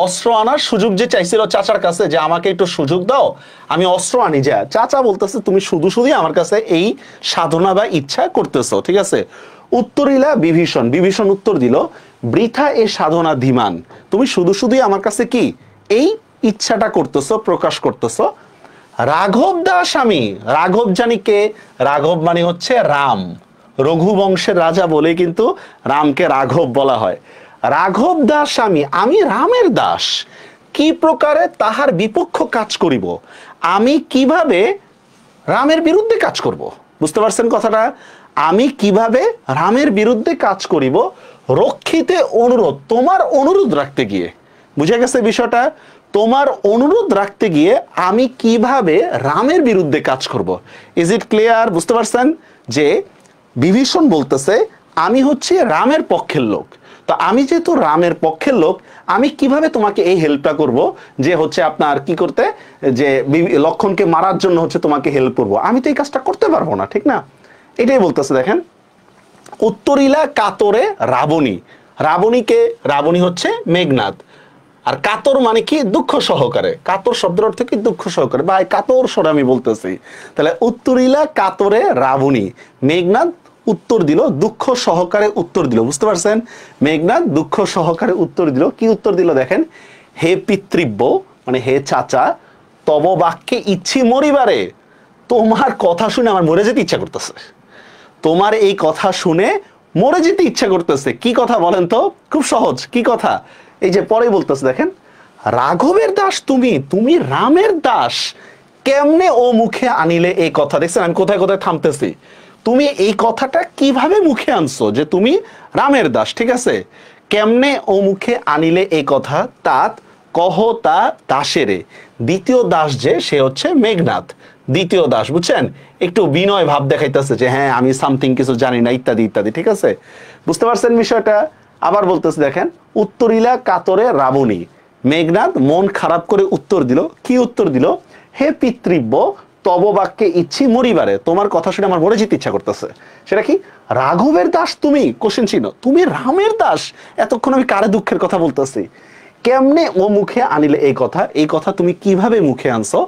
অস্ত্র আনার সুযোগ যে চাইছিল চাচার কাছে, যে আমাকে একটু সুযোগ দাও আমি অস্ত্র আনি, যা। চাচা বলতেছে তুমি শুধু শুধু আমার কাছে এই সাধনা বা ইচ্ছা করতেছো, ঠিক আছে। উত্তরিলা বিভীষণ। বিভীষণ উত্তর দিল, বৃথা এ সাধনা ধীমান। তুমি শুধু শুধুই আমার কাছে কি এই ইচ্ছাটা করতেছো, প্রকাশ করতেছো। রাঘব দাস আমি। রাঘব জানি কে? রাঘব মানে হচ্ছে রাম। রঘুবংশের রাজা বলে কিন্তু রামকে রাঘব বলা হয়। রাঘব দাস আমি, আমি রামের দাস। কি প্রকারে তাহার বিপক্ষ কাজ করিব? আমি কিভাবে রামের বিরুদ্ধে কাজ করব? বুঝতে পারছেন কথাটা? আমি কিভাবে রামের বিরুদ্ধে কাজ করিব? রক্ষিতে অনুরোধ, তোমার অনুরোধ রাখতে গিয়ে। বুঝে গেছে বিষয়টা? তোমার অনুরোধ রাখতে গিয়ে আমি কিভাবে রামের বিরুদ্ধে কাজ করব। Is it clear? বুঝতে পারছেন যে বিভীষণ বলতেছে আমি হচ্ছে রামের পক্ষের লোক, তো আমি যেহেতু রামের পক্ষের লোক, আমি কিভাবে তোমাকে এই হেল্পটা করব, যে হচ্ছে আপনার কি করতে, যে লক্ষণকে মারার জন্য হচ্ছে তোমাকে হেল্প করব। আমি তো এই কাজটা করতে পারবো না, ঠিক না? এটাই বলতেছে। দেখেন, উত্তরিলা কাতরে রাবণী। রাবণীকে? রাবণী হচ্ছে মেঘনাদ। আর কাতর মানে কি? দুঃখ সহকারে। কাতর শব্দের অর্থ কি? দুঃখ সহকারে। ভাই কাতর স্বরে আমি বলতেছি। তাহলে উত্তরিলা কাতরে রাবণী। মেঘনাদ উত্তর দিল, দুঃখ সহকারে উত্তর দিল। বুঝতে পারছেন? মেঘনাদ দুঃখ সহকারে উত্তর দিল। কি উত্তর দিল দেখেন? হে পিতৃব্য, মানে হে চাচা, তব বাক্যে ইচ্ছি মরিবারে। তোমার কথা শুনে আমার মরে যেতে ইচ্ছা করতেছে। তোমার এই কথা শুনে মরে যেতে ইচ্ছা করতেছে। কি কথা বলেন তো? খুব সহজ। কি কথা? এই যে পরে বলতেছে দেখেন, রাঘবের দাস তুমি, তুমি রামের দাস। কেমনে ও মুখে আনিলে এই কথা? দেখছেন আমি কোথায় কোথায় থামতেছি। তুমি এই কথাটা কিভাবে মুখে আনছো যে তুমি রামের দাস, ঠিক আছে? কেমনে ও মুখে আনিলে এই কথা? তাত কহ তা দাসেরে। দ্বিতীয় দাস যে, সে হচ্ছে মেঘনাদ। দ্বিতীয় দাস, বুঝছেন? একটু বিনয় ভাব দেখাইতেছে যে হ্যাঁ আমি সামথিং কিছু জানি না, ইত্যাদি ইত্যাদি, ঠিক আছে? বুঝতে পারছেন বিষয়টা? আবার বলতেছে দেখেন, উত্তরিলা কাতরে রাবণী। মেঘনাদ মন খারাপ করে উত্তর দিল। কি উত্তর দিল? হে পিতৃব্য, তব বাক্যে ইচ্ছি মরিবারে। তোমার কথা শুনে আমার মরে যেতে ইচ্ছা করতেছে। সেটা কি? রাঘবের দাস তুমি, কোশ্চেন চিহ্ন, তুমি রামের দাস। এতক্ষণ আমি কারে দুঃখের কথা বলতেছি? কেমনে ও মুখে আনিলে এই কথা? এই কথা তুমি কিভাবে মুখে আনছো?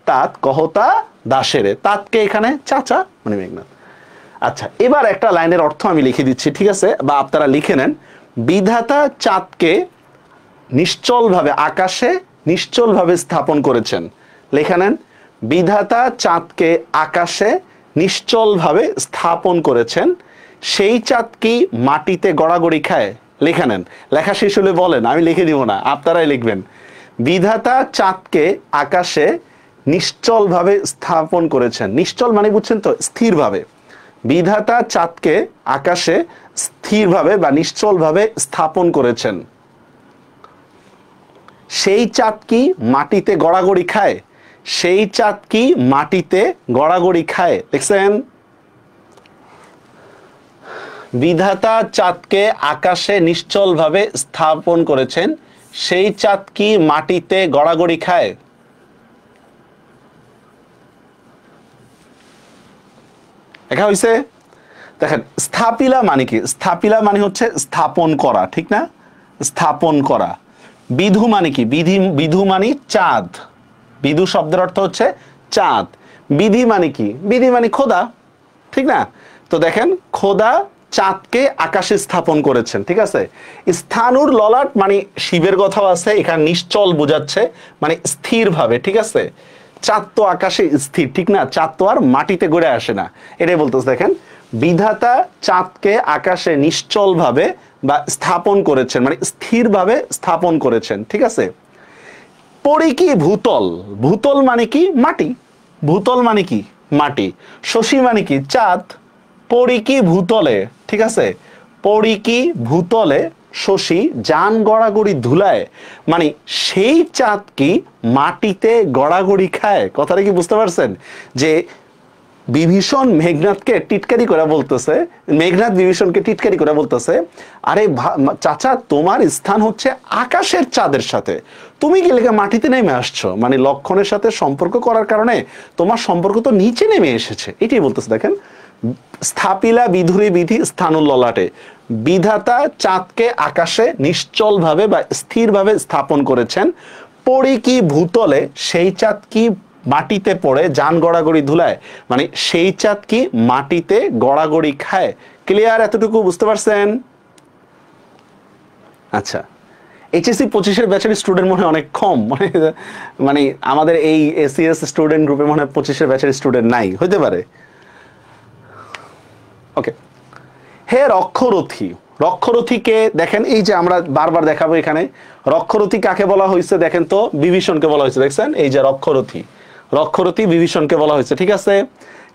তাত কহতা দাসেরে। তাতকে এখানে চাচা, মানে মেঘনাদ। আচ্ছা, এবার একটা লাইনের অর্থ আমি লিখে দিচ্ছি, ঠিক আছে, বা আপনারা লিখে নেন। বিধাতা চাঁদকে নিশ্চলভাবে আকাশে নিশ্চলভাবে স্থাপন করেছেন। লেখা নেন, বিধাতা চাঁদকে আকাশে নিশ্চলভাবে স্থাপন করেছেন, সেই চাঁদ কি মাটিতে গড়াগড়ি খায়? লেখা নেন, লেখা শেষ হলে বলেন, আমি লিখে দিব না, আপনারাই লিখবেন। বিধাতা চাঁদকে আকাশে নিশ্চলভাবে স্থাপন করেছেন। নিশ্চল মানে বুঝছেন তো, স্থিরভাবে। বিধাতা চাঁদকে আকাশে স্থিরভাবে বা নিশ্চলভাবে স্থাপন করেছেন, সেই চাঁদ কি মাটিতে গড়াগড়ি খায়? সেই চাঁদ কি মাটিতে গড়াগড়ি খায়? দেখছেন, বিধাতা চাঁদকে আকাশে নিশ্চলভাবে স্থাপন করেছেন, সেই চাঁদ কি মাটিতে গড়াগড়ি খায়? দেখা হয়েছে? দেখেন, স্থাপিলা মানে কি? স্থাপিলা মানে হচ্ছে স্থাপন করা, ঠিক না? স্থাপন করা। বিধু মানে কি? বিধু মানে চাঁদ। বিধু শব্দের অর্থ হচ্ছে চাঁদ। বিধি মানে কি? বিধি মানে খোদা, ঠিক না? তো দেখেন, খোদা চাঁদকে আকাশে স্থাপন করেছেন, ঠিক আছে। স্থানুর ললাট মানে শিবের কথাও আছে এখানে, নিশ্চল বোঝাচ্ছে মানে স্থিরভাবে, ঠিক আছে। চাঁদ তো আকাশে স্থির, ঠিক না? চাঁদ তো আর মাটিতে গড়ে আসে না, এটাই বলতেছে। দেখেন, বিধাতা চাঁদকে আকাশে নিশ্চলভাবে বা স্থাপন করেছেন মানে স্থিরভাবে স্থাপন করেছেন, ঠিক আছে। পড়ি কি ভূতল? ভূতল মানে কি? মাটি। ভূতল মানে কি? মাটি। শশী মানে কি? চাঁদ। পড়ি কি ভূতলে, ঠিক আছে। পড়ি কি ভূতলে শশী যান গড়াগড়ি ধুলায়, মানে সেই চাঁদ কি মাটিতে গড়াগড়ি খায়? কথাটা কি বুঝতে পারছেন? যে বিভীষণ মেঘনাথকে টিটকারি করে বলতেছে, মেঘনাথ বিভীষণকে টিটকারি করে বলতেছে, আরে চাচা, তোমার স্থান হচ্ছে আকাশের চাঁদের সাথে, তুমি কি লেগে মাটিতে নেমে আসছো? মানে লক্ষণের সাথে সম্পর্ক করার কারণে তোমার সম্পর্ক তো নিচে নেমে এসেছে, এটাই বলতেছে। দেখেন, স্থাপিলা বিধুরি বিধি স্থানুল ললাটে, বিধাতা চাঁদকে আকাশে নিশ্চলভাবে বা স্থিরভাবে স্থাপন করেছেন, পড়ি কি ভূতলে, সেই চাঁদ কি মাটিতে পড়ে যান গড়াগড়ি ধুলায়, মানে সেই চাঁদ কি মাটিতে গড়াগড়ি খায়। ক্লিয়ার? এতটুকু বুঝতে পারছেন? আচ্ছা, এইচএসসি 25-এর ব্যাচের স্টুডেন্ট মনে হয় অনেক কম, মানে আমাদের এই এসিএস স্টুডেন্ট গ্রুপে মনে হয় 25-এর ব্যাচের স্টুডেন্ট নাই, হইতে পারে। ওকে, হে রক্ষরথী। রক্ষরথীকে দেখেন, এই যে আমরা বারবার দেখাবো এখানে, রক্ষরথী কাকে বলা হয়েছে দেখেন তো? বিভীষণকে বলা হয়েছে, দেখছেন? এই যে রক্ষরথী, রক্ষরথী বিভীষণকে বলা হয়েছে, ঠিক আছে।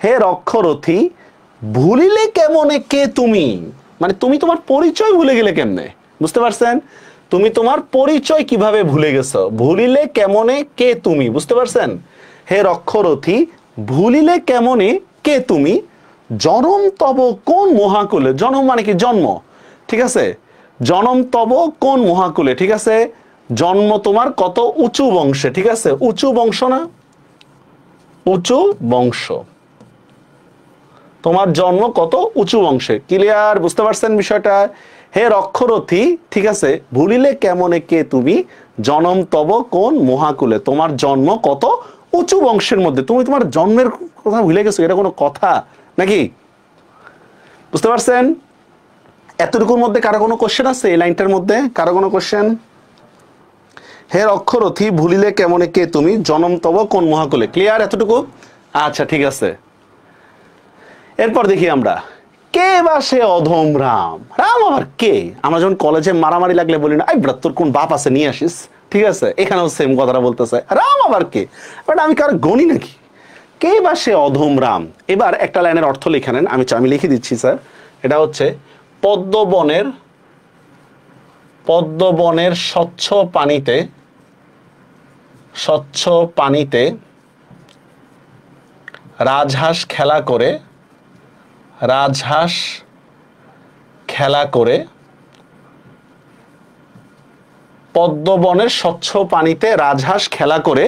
হে রক্ষরথী, ভুলিলে কেমনে কে তুমি, মানে তুমি তোমার পরিচয় ভুলে গেলে কেমনে? বুঝতে পারছেন? তুমি তোমার পরিচয় কিভাবে ভুলে গেছো? ভুলিলে কেমনে কে তুমি, বুঝতে পারছেন? হে রক্ষরথী, ভুলিলে কেমনে কে তুমি, জনম তব কোন মহাকুলে। জনম মানে কি? জন্ম, ঠিক আছে। জনম তব কোন মহাকুলে, ঠিক আছে। জন্ম তোমার কত উঁচু বংশে, ঠিক আছে। উঁচু বংশ না? উঁচু বংশ, তোমার জন্ম কত উঁচু বংশে। ক্লিয়ার? বুঝতে পারছেন বিষয়টা? হে রক্ষরথী, ঠিক আছে, ভুলিলে কেমনে কে তুমি, জনম তব কোন মহাকুলে, তোমার জন্ম কত উঁচু বংশের মধ্যে। তুমি তোমার জন্মের কথা ভুলে গেছো, এটা কোনো কথা নাকি? বুঝতে পারছেন? এতটুকুর মধ্যে কারো কোনো কোশ্চেন আছে? এই লাইনটার মধ্যে কারো কোনো কোশ্চেন? হে রক্ষরথী, ভুলিলে কেমনে কে তুমি, জনম তব কোন মহাকুলে। ক্লিয়ার এতটুকু? আচ্ছা, ঠিক আছে। এরপর দেখি আমরা, কে বা সে অধম রাম। রাম আবার কে? আমরা যখন কলেজে মারামারি লাগলে বলি না, আই ব্রাত তোর কোন বাপ আছে নিয়ে আসিস, ঠিক আছে। এখানেও সেম কথাটা বলতেছে, রাম আবার কে? বাট আমি কার গণি নাকি? কে বা সে অধম রাম। এবার একটা লাইনের অর্থ লিখে নেন, আমি লিখে দিচ্ছি স্যার। এটা হচ্ছে, পদ্মবনের স্বচ্ছ পানিতে রাজহাঁস খেলা করে পদ্মবনের স্বচ্ছ পানিতে রাজহাঁস খেলা করে,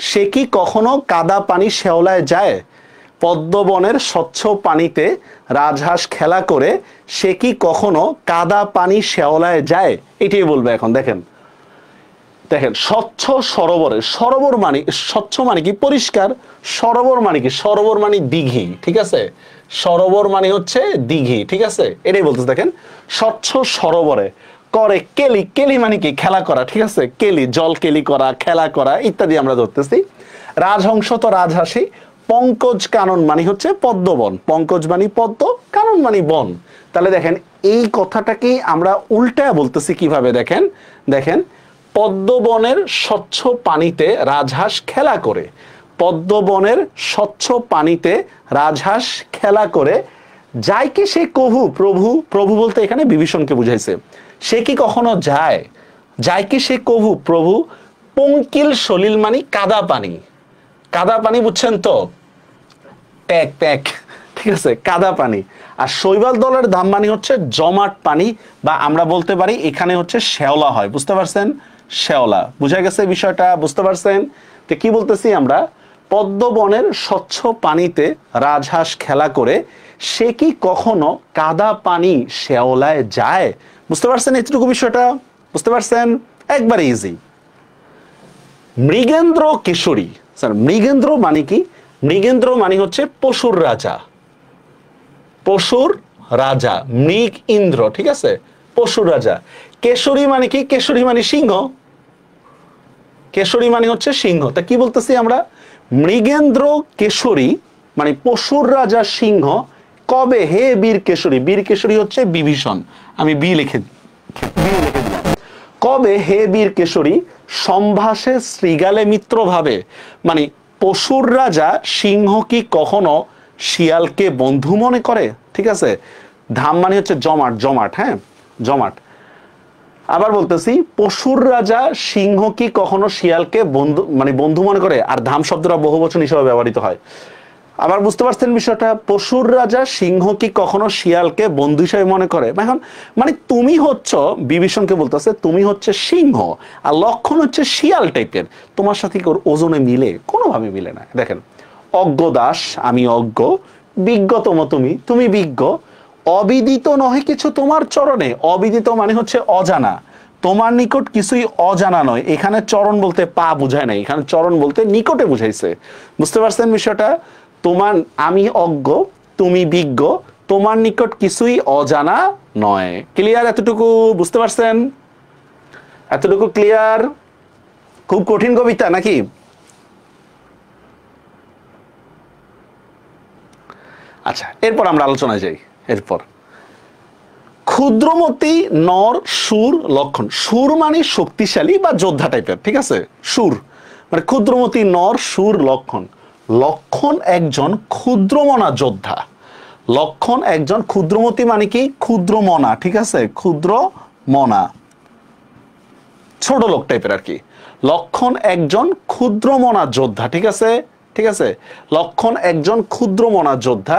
সে কি কখনো কাদা পানি শেওলায় যায়? পদ্মবনের স্বচ্ছ পানিতে রাজহাঁস খেলা করে, সে কি কখনো কাদা পানি শেওলায় যায়? এটাই বলবে এখন। দেখেন, দেখেন স্বচ্ছ সরোবরে, সরোবর মানে স্বচ্ছ মানে কি পরিষ্কার, সরোবর মানে কি, সরোবর মানে দিঘি, ঠিক আছে, সরোবর মানে হচ্ছে দিঘি, ঠিক আছে, এটাই বলতেছে। দেখেন স্বচ্ছ সরোবরে করে কেলি, কেলি মানে কি খেলা করা, ঠিক আছে, কেলি জল কেলি করা, খেলা করা ইত্যাদি আমরা ধরতেছি। রাজহংস তো রাজহাসী, পঙ্কজ কানন মানে হচ্ছে পদ্মবন, পঙ্কজ মানে পদ্ম, কানন মানে বন। তাহলে দেখেন এই কথাটাকেই আমরা উল্টায় বলতেছি কিভাবে, দেখেন দেখেন পদ্মবনের স্বচ্ছ পানিতে রাজহাঁস খেলা করে, পদ্মবনের স্বচ্ছ পানিতে রাজহাঁস খেলা করে, যায় কি সে কভু, প্রভু, প্রভু বলতে এখানে বিভীষণকে বুঝাইছে, সে কি কখনো যায়, যায় কি সে কভু প্রভু, পঙ্কিল সলিল মানে কাদা পানি, কাদা পানি বুঝছেন তো, প্যাক প্যাক, ঠিক আছে, কাদা পানি। আর শৈবাল দলের ধাম মানে হচ্ছে জমাট পানি, বা আমরা বলতে পারি এখানে হচ্ছে শ্যাওলা হয়, বুঝতে পারছেন, শ্যাওলা, বুঝা গেছে বিষয়টা, বুঝতে পারছেন। তো কি বলতেছি আমরা, পদ্মবনের স্বচ্ছ পানিতে রাজহাঁস খেলা করে, সে কি কখনো কাদা পানি শ্যাওলায় যায়, বুঝতে পারছেন এতটুকু বিষয়টা, বুঝতে পারছেন, একবারে ইজি। মৃগেন্দ্র কেশরী, স্যার মৃগেন্দ্র মানে কি, মৃগেন্দ্র মানে হচ্ছে পশুর রাজা, পশুর রাজা, মৃগ ইন্দ্র, ঠিক আছে, পশুর রাজা। কেশরী মানে কি, কেশরী মানে সিংহ, কেশরী মানে হচ্ছে সিংহ। তা কি বলতেছি আমরা, মৃগেন্দ্র কেশরী মানে পশুর রাজা সিংহ, কবে হে বীর কেশরী, বীর কেশরী হচ্ছে বিভীষণ, আমি বি লিখে দিলাম, কবে হে বীর কেশরী সম্ভাষে শৃগালে মিত্র ভাবে, মানে পশুর রাজা সিংহ কি কখনো শিয়ালকে বন্ধু মনে করে, ঠিক আছে, ধাম মানে হচ্ছে জমাট, জমাট, হ্যাঁ জমাট। আবার বলতেছি পশুর রাজা সিংহ কি কখনো শিয়ালকে বন্ধু মানে বন্ধু মনে করে, আর ধাম শব্দটা বহুবচন হিসেবে ব্যবহৃত হয়। আবার বুঝতে পারছেন বিষয়টা, পশুর রাজা সিংহ কি কখনো শিয়ালকে বন্ধু হিসেবে মনে করে। এখন মানে তুমি হচ্ছ, বিভীষণকে বলতেছে তুমি হচ্ছে সিংহ আর লক্ষণ হচ্ছে শিয়াল টাইপের, তোমার সাথে কি ওর ওজনে মিলে, কোনোভাবে মিলে না। দেখেন অজ্ঞ দাস আমি অজ্ঞ, বিজ্ঞতম তুমি, তুমি বিজ্ঞ, অবিদিত নহে কিছু তোমার চরণে, অবিদিত মানে হচ্ছে অজানা, তোমার নিকট কিছুই অজানা নয়, এখানে চরণ বলতে পা বুঝায় নাই, এখানে চরণ বলতে নিকটে বুঝাইছে, বুঝতে পারছেন বিষয়টা। তোমার, আমি অজ্ঞ তুমি বিজ্ঞ, তোমার নিকট কিছুই অজানা নয়, ক্লিয়ার এতটুকু, বুঝতে পারছেন এতটুকু ক্লিয়ার। খুব কঠিন কবিতা নাকি, আচ্ছা এরপর আমরা আলোচনায় যাই। এরপর ক্ষুদ্রমতি নর সুর লক্ষণ, সুর মানে শক্তিশালী বা যোদ্ধা টাইপের, ঠিক আছে, সুর মানে ক্ষুদ্রমতি নর সুর লক্ষণ, লক্ষণ একজন ক্ষুদ্রমনা যোদ্ধা, লক্ষণ একজন, ক্ষুদ্রমতি মানে কি ক্ষুদ্রমনা, ঠিক আছে, ক্ষুদ্রমনা ছোট লোক টাইপের আর কি, লক্ষণ একজন ক্ষুদ্রমনা যোদ্ধা, ঠিক আছে, ঠিক আছে, লক্ষণ একজন ক্ষুদ্রমনা যোদ্ধা,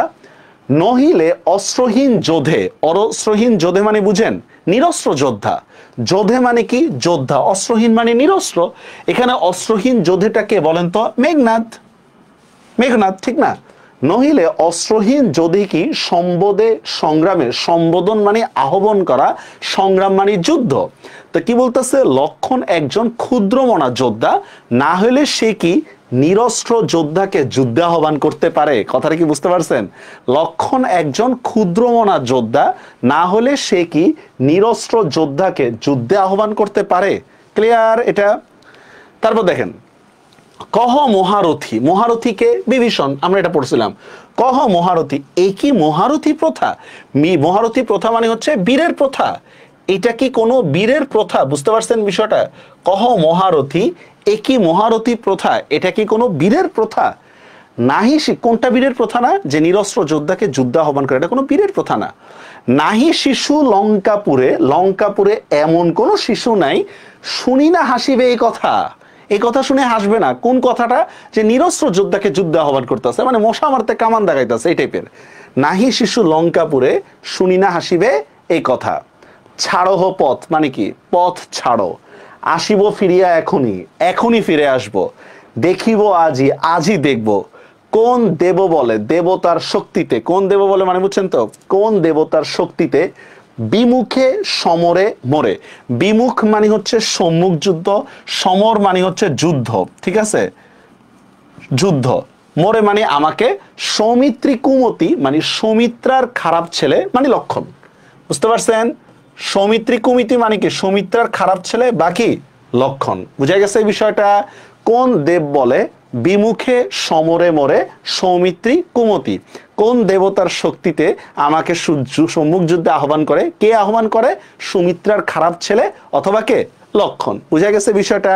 নহিলে অস্ত্রহীন যোধে, অস্ত্রহীন যোধে মানে বুঝেন নিরস্ত্র যোদ্ধা, যোধে মানে কি যোদ্ধা, অস্ত্রহীন মানে নিরস্ত্র, এখানে অস্ত্রহীন যোধেটাকে বলেন তো মেঘনাদ, মেঘনাদ ঠিক না, নহিলে অস্ত্রহীন যদি কি সম্বোধে সংগ্রামে, সম্বোধন মানে আহ্বান করা, সংগ্রাম মানে যুদ্ধ। তো কি বলতেছে, লক্ষণ একজন ক্ষুদ্রমনা যোদ্ধা, না হলে সে কি নিরস্ত্র যোদ্ধাকে যুদ্ধে আহ্বান করতে পারে, কথাটা কি বুঝতে পারছেন, লক্ষণ একজন ক্ষুদ্রমনা যোদ্ধা, না হলে সে কি নিরস্ত্র যোদ্ধাকে যুদ্ধে আহ্বান করতে পারে, ক্লিয়ার এটা। তারপর দেখেন কহ মহারথী, মহারথীকে বিভীষণ, আমরা এটা পড়ছিলাম, কহ মহারথী, এই কি মহারথী প্রথা, মহারথী প্রথা মানে হচ্ছে বীরের প্রথা, এটা কি কোনো বীরের প্রথা, বুঝতে পারছেন বিষয়টা, কহ মহারথী একই মহারথী প্রথা, এটা কি কোনো বীরের প্রথা, নাহি কোনটা বীরের প্রথা না, যে নিরস্ত্র যোদ্ধাকে যুদ্ধ আহ্বান করে, এটা কোনো বীরের প্রথা না। নাহি শিশু লঙ্কাপুরে, লঙ্কাপুরে এমন কোন শিশু নাই শুনি না হাসিবে এই কথা, এই কথা শুনে হাসবে না, কোন কথাটা, যে নিরস্ত্র যোদ্ধাকে যুদ্ধ আহ্বান করতেছে, মানে মশা মারতে কামান দেখাইতেছে এই টাইপের। নাহি শিশু লঙ্কাপুরে শুনি না হাসিবে এই কথা। ছাড়ো পথ মানে কি পথ ছাড়ো, আসিব ফিরিয়া এখনই, এখনই ফিরে আসব, দেখিব আজই, আজই দেখব, কোন দেব বলে দেবতার শক্তিতে, কোন দেব বলে মানে বুঝছেন তো, কোন দেবতার শক্তিতে বিমুখে সমরে মরে। বিমুখ মানে হচ্ছে সম্মুখ যুদ্ধ, সমর মানে হচ্ছে যুদ্ধ, ঠিক আছে, যুদ্ধ। মরে মানে আমাকে, সৌমিত্রী কুমতি মানে সৌমিত্রার খারাপ ছেলে মানে লক্ষণ। বুঝতে পারছেন? সৌমিত্রী কুমতি মানে কি? সৌমিত্রার খারাপ ছেলে বাকি লক্ষণ। বুঝা গেছে এই বিষয়টা? কোন দেব বলে বিমুখে সমরে মরে সৌমিত্রী কুমতি? কোন দেবতার শক্তিতে আমাকে সম্মুখ যুদ্ধে আহ্বান করে? কে আহ্বান করে? সুমিত্রার খারাপ ছেলে অথবা কে? লক্ষণ। বুঝা গেছে বিষয়টা?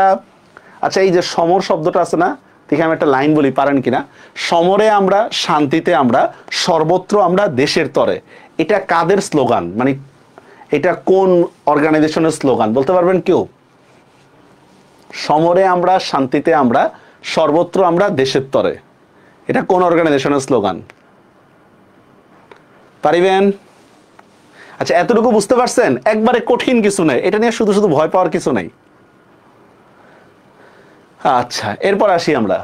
আচ্ছা, এই যে সমর শব্দটা আছে না, দেখে আমি একটা লাইন বলি, পারেন কিনা? সমরে আমরা, শান্তিতে আমরা, সর্বত্র আমরা, দেশের তরে। এটা কাদের স্লোগান? মানে এটা কোন অর্গানাইজেশনের স্লোগান বলতে পারবেন কেউ? সমরে আমরা, শান্তিতে আমরা, সর্বত্র আমরা, দেশের তরে। এটা কোন অর্গানাইজেশনের স্লোগান? পারিবেন? আচ্ছা, এতটুকু বুঝতে পারছেন? একবারে কঠিন কিছু নেই, এটা নিয়ে শুধু শুধু ভয় পাওয়ার কিছু নেই। আচ্ছা, এরপর আসি আমরা।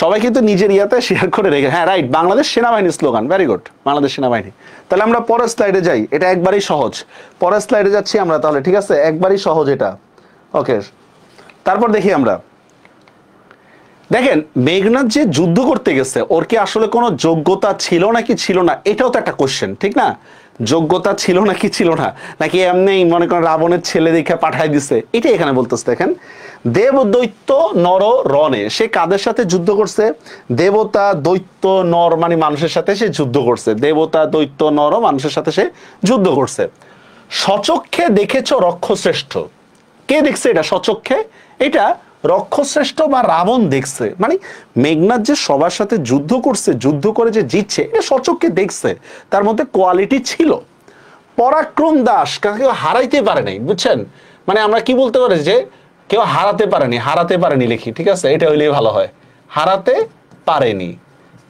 সবাই কিন্তু নিজের ইয়াতে শেয়ার করে রেখে, হ্যাঁ রাইট, বাংলাদেশ সেনাবাহিনীর স্লোগান, ভেরি গুড, বাংলাদেশ সেনাবাহিনী। তাহলে আমরা পরের স্লাইডে যাই, এটা একবারই সহজ। পরের স্লাইডে যাচ্ছি আমরা তাহলে, ঠিক আছে, একবারই সহজ এটা। ওকে, তারপর দেখি আমরা। দেখেন, মেঘনাদ যে যুদ্ধ করতে গেছে, ওর কি আসলে কোনো যোগ্যতা ছিল নাকি ছিল না, এটাও তো একটা কোশ্চেন, ঠিক না? যোগ্যতা ছিল নাকি ছিল না, নাকি এমনি মনে করেন রাবণের ছেলে দেখে পাঠাই দিছে, এটাই এখানে বলতেছে। দেখেন, দেব দৈত্য নর রণে, সে কাদের সাথে যুদ্ধ করছে? দেবতা দৈত্য নর মানে মানুষের সাথে সে যুদ্ধ করছে। দেবতা দৈত্য নর মানুষের সাথে সে যুদ্ধ করছে। সচক্ষে দেখেছ রক্ষশ্রেষ্ঠ। কে দেখছে এটা সচক্ষে? এটা রক্ষশ্রেষ্ঠ বা রাবণ দেখছে। মানে মেঘনাদ যে সবার সাথে যুদ্ধ করছে, যুদ্ধ করে যে জিতছে, এটা সচক্ষে দেখছে, তার মধ্যে কোয়ালিটি ছিল। পরাক্রম দাস, কেউ হারাইতে পারে নাই, বুঝছেন? মানে আমরা কি বলতে পারি যে কেউ হারাতে পারেনি, হারাতে পারেনি লিখি, ঠিক আছে, এটা হইলেই ভালো হয়। হারাতে পারেনি,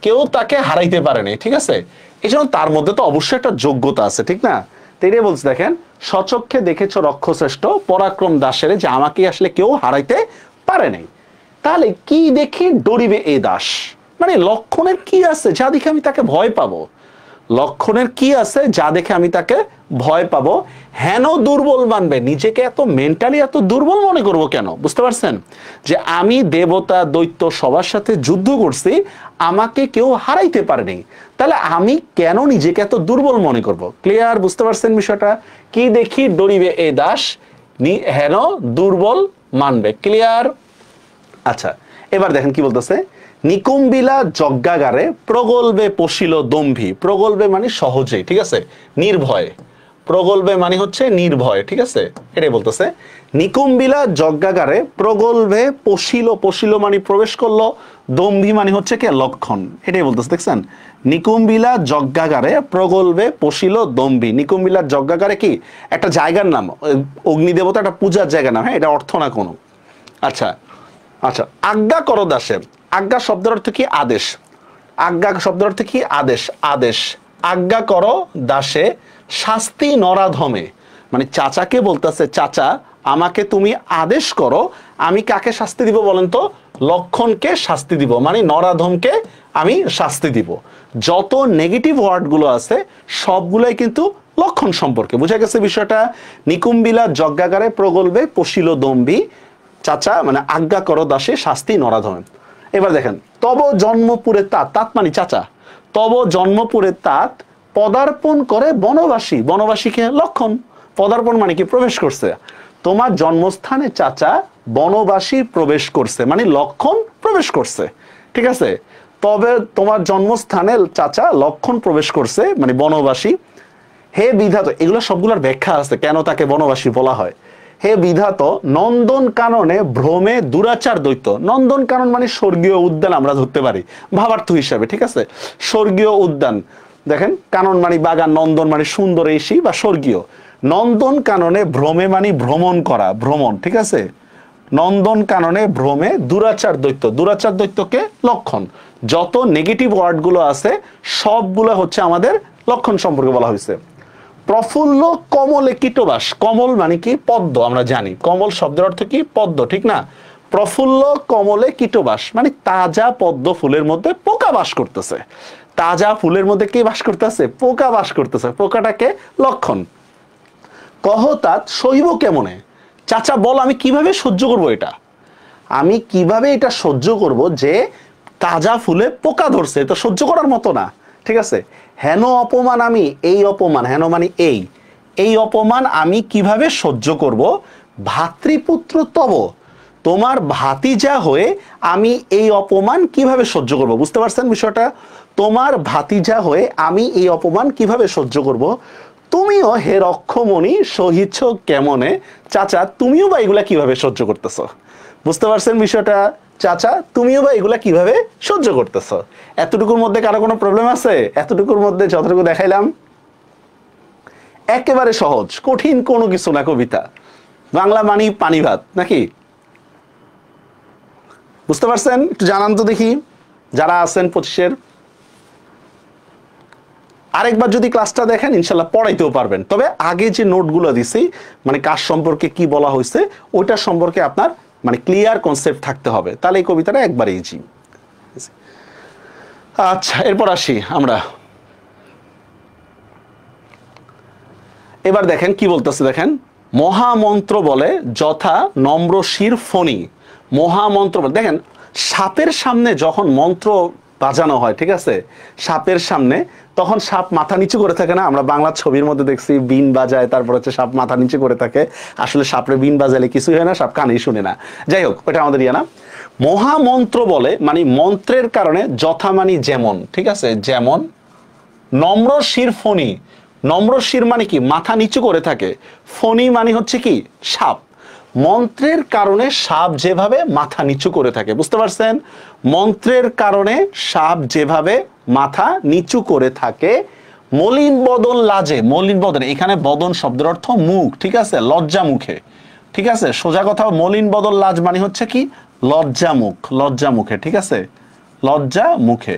কেউ তাকে হারাইতে পারেনি, ঠিক আছে। এই জন্য তার মধ্যে তো অবশ্যই একটা যোগ্যতা আছে, ঠিক না? তো এটাই বলছে, দেখেন, সচক্ষে দেখেছ রক্ষশ্রেষ্ঠ পরাক্রম দাসের, যে আমাকে আসলে কেউ হারাইতে পারে নাই। তাহলে কি দেখে ডরিবে এ দাস? মানে লক্ষণের কি আছে যা দেখে আমি তাকে ভয় পাবো? লক্ষণের কি আছে যা দেখে আমি তাকে ভয় পাবো? হেন দুর্বল মানবে, নিজেকে এত মেন্টালি এত দুর্বল মনে করব কেন? বুঝতে পারছেন যে আমি দেবতা দৈত্য সবার সাথে যুদ্ধ করছি, আমাকে কেউ হারাইতে পারেনি, তাহলে আমি কেন নিজেকে এত দুর্বল মনে করব? ক্লিয়ার? বুঝতে পারছেন বিষয়টা? কি দেখি ডরিবে এ দাস, হেন দুর্বল মানবে। ক্লিয়ার? আচ্ছা, এবার দেখেন কি বলতেছে। নিকুম্বিলা যজ্ঞাগারে প্রগল্ভে পশিল দম্ভী। প্রগল্ভে মানে সহজেই, ঠিক আছে, নির্ভয়। প্রগল্ভে মানে হচ্ছে নির্ভয়, ঠিক আছে, এটাই বলতেছে। নিকুম্বিলা যজ্ঞাগারে প্রগল্ভে পশিল, পশিল মানে প্রবেশ করলো, দম্ভী মানে হচ্ছে কে? লক্ষণ। এটাই বলতেছে, দেখছেন, নিকুম্বিলা যজ্ঞাগারে প্রগল্ভে পশিল দম্ভী। নিকুম্বিলার যজ্ঞাগারে কি একটা জায়গার নাম, অগ্নিদেবতা একটা পূজার জায়গার নাম, হ্যাঁ, এটা অর্থ না কোনো। আচ্ছা আচ্ছা, আজ্ঞা করো দাসে। আজ্ঞা শব্দের অর্থ কি? আদেশ। আজ্ঞা শব্দের অর্থ কি? আদেশ। আদেশ, আজ্ঞা করো দাসে শাস্তি নরাধমে। মানে চাচাকে বলতেছে, চাচা আমাকে তুমি আদেশ করো, আমি কাকে শাস্তি দিব বলেন তো? লক্ষণকে শাস্তি দিব, মানে নরাধমকে আমি শাস্তি দিব। যত নেগেটিভ ওয়ার্ডগুলো আছে সবগুলোই কিন্তু লক্ষণ সম্পর্কে। বুঝা গেছে বিষয়টা? নিকুম্বিলা যজ্ঞাগারে প্রগল্ভে পশিল দম্ভী, চাচা মানে আজ্ঞা করো দাসে শাস্তি নরাধমে। এবার দেখেন, তব জন্মপুরে তাঁত, তাঁত মানে চাচা, তব জন্মপুরে তাঁত পদার্পণ করে বনবাসী। বনবাসীকে লক্ষণ, পদার্পণ মানে কি? প্রবেশ করছে। তোমার জন্মস্থানে চাচা বনবাসী প্রবেশ করছে, মানে লক্ষণ প্রবেশ করছে, ঠিক আছে। তবে তোমার জন্মস্থানে চাচা লক্ষণ প্রবেশ করছে, মানে বনবাসী। হে বিধাত, এগুলো সবগুলোর ব্যাখ্যা আছে কেন তাকে বনবাসী বলা হয়। হে বিধাত নন্দন কাননে ভ্রমে দুরাচার দৈত্য। নন্দন কানন মানে স্বর্গীয় উদ্যান আমরা ধরতে পারি ভাবার্থ হিসাবে, ঠিক আছে, স্বর্গীয় উদ্যান। দেখেন, কানন মানে বাগান, নন্দন মানে সুন্দর, এসি বা স্বর্গীয়। নন্দন কাননে ভ্রমে মানে ভ্রমণ করা, ভ্রমণ, ঠিক আছে। নন্দন কাননে ভ্রমে দুরাচার দৈত্য, দুরাচার দৈত্যকে লক্ষণ। যত নেগেটিভ ওয়ার্ডগুলো আছে সবগুলো হচ্ছে আমাদের লক্ষণ সম্পর্কে বলা হয়েছে। প্রফুল্ল কমলে কীটবাস। কমল মানে কি? পদ্ম, আমরা জানি কমল শব্দের অর্থ কি? পদ্ম, ঠিক না? প্রফুল্ল কমলে কীটবাস মানে তাজা পদ্ম ফুলের মধ্যে পোকা বাস করতেছে। তাজা ফুলের মধ্যে কি বাস করতেছে? পোকা বাস করতেছে। পোকাটাকে লক্ষণ। কহতাৎ সহিব কেমনে, চাচা বল আমি কিভাবে সহ্য করব এটা, আমি কিভাবে এটা সহ্য করব যে তাজা ফুলে পোকা ধরছে, এটা সহ্য করার মতো না, ঠিক আছে। হেন অপমান আমি, এই অপমান, হেন মানে এই অপমান আমি কিভাবে সহ্য করব, ভাতৃপুত্র তব, তোমার ভাতিজা হয়ে আমি এই অপমান কিভাবে সহ্য করব, বুঝতে পারছেন বিষয়টা, তোমার ভাতিজা হয়ে আমি এই অপমান কিভাবে সহ্য করব, তুমিও হে রক্ষমণি সহিচ্ছ কেমনে, চাচা তুমিও বা এগুলা কিভাবে সহ্য করতেছো, বুঝতে পারছেন বিষয়টা, চাচা তুমিও বা এগুলা কিভাবে সহ্য করতেছো। এতটুকুর মধ্যে কারো কোনো প্রবলেম আছে? এতটুকুর মধ্যে যতটুকু দেখাইলাম একেবারে সহজ, কঠিন কোনো কিছু না কবিতা, বাংলা মানি পানি ভাত নাকি, বুঝতে পারছেন? একটু জানান তো দেখি যারা আছেন 25-এর। আরেকবার যদি ক্লাসটা দেখেন ইনশাল্লাহ পড়াইতেও পারবেন, তবে আগে যে নোটগুলো দিছি মানে কার সম্পর্কে কি বলা হয়েছে ওইটা সম্পর্কে আপনার মানে ক্লিয়ার কনসেপ্ট থাকতে হবে, তাহলে এই কবিতাটা একবারে ইজি। আচ্ছা এরপর আসি আমরা, এবার দেখেন কি বলতেছে, দেখেন মহামন্ত্র বলে যথা নম্র শির ফণি, মহামন্ত্র বলে, দেখেন সাপের সামনে যখন মন্ত্র বাজানো হয়, ঠিক আছে, সাপের সামনে তখন সাপ মাথা নিচু করে থাকে না, আমরা বাংলা ছবির মধ্যে দেখছি বিন বাজায়, তারপর হচ্ছে সাপ মাথা নিচু করে থাকে, আসলে সাপরে বিন বাজালে কিছুই হয় না, সাপ কানেই শুনে না, যাই হোক ওটা আমাদের ইয়ে না। মহামন্ত্র বলে মানে মন্ত্রের কারণে, যথা মানে যেমন, ঠিক আছে, যেমন, নম্র শির ফণি, নম্র শির মানে কি মাথা নিচু করে থাকে, ফণি মানে হচ্ছে কি সাপ, মন্ত্রের কারণে সাপ যেভাবে মাথা নিচু করে থাকে, বুঝতে পারছেন, মন্ত্রের কারণে সাপ যেভাবে মাথা নিচু করে থাকে, মলিন বদন লাজে, মলিন বদন এখানে বদন শব্দের অর্থ মুখ, ঠিক আছে, লজ্জা মুখে, ঠিক আছে, সোজা কথা মলিন বদন লাজ মানে হচ্ছে কি লজ্জা মুখ, লজ্জা মুখে, ঠিক আছে, লজ্জা মুখে,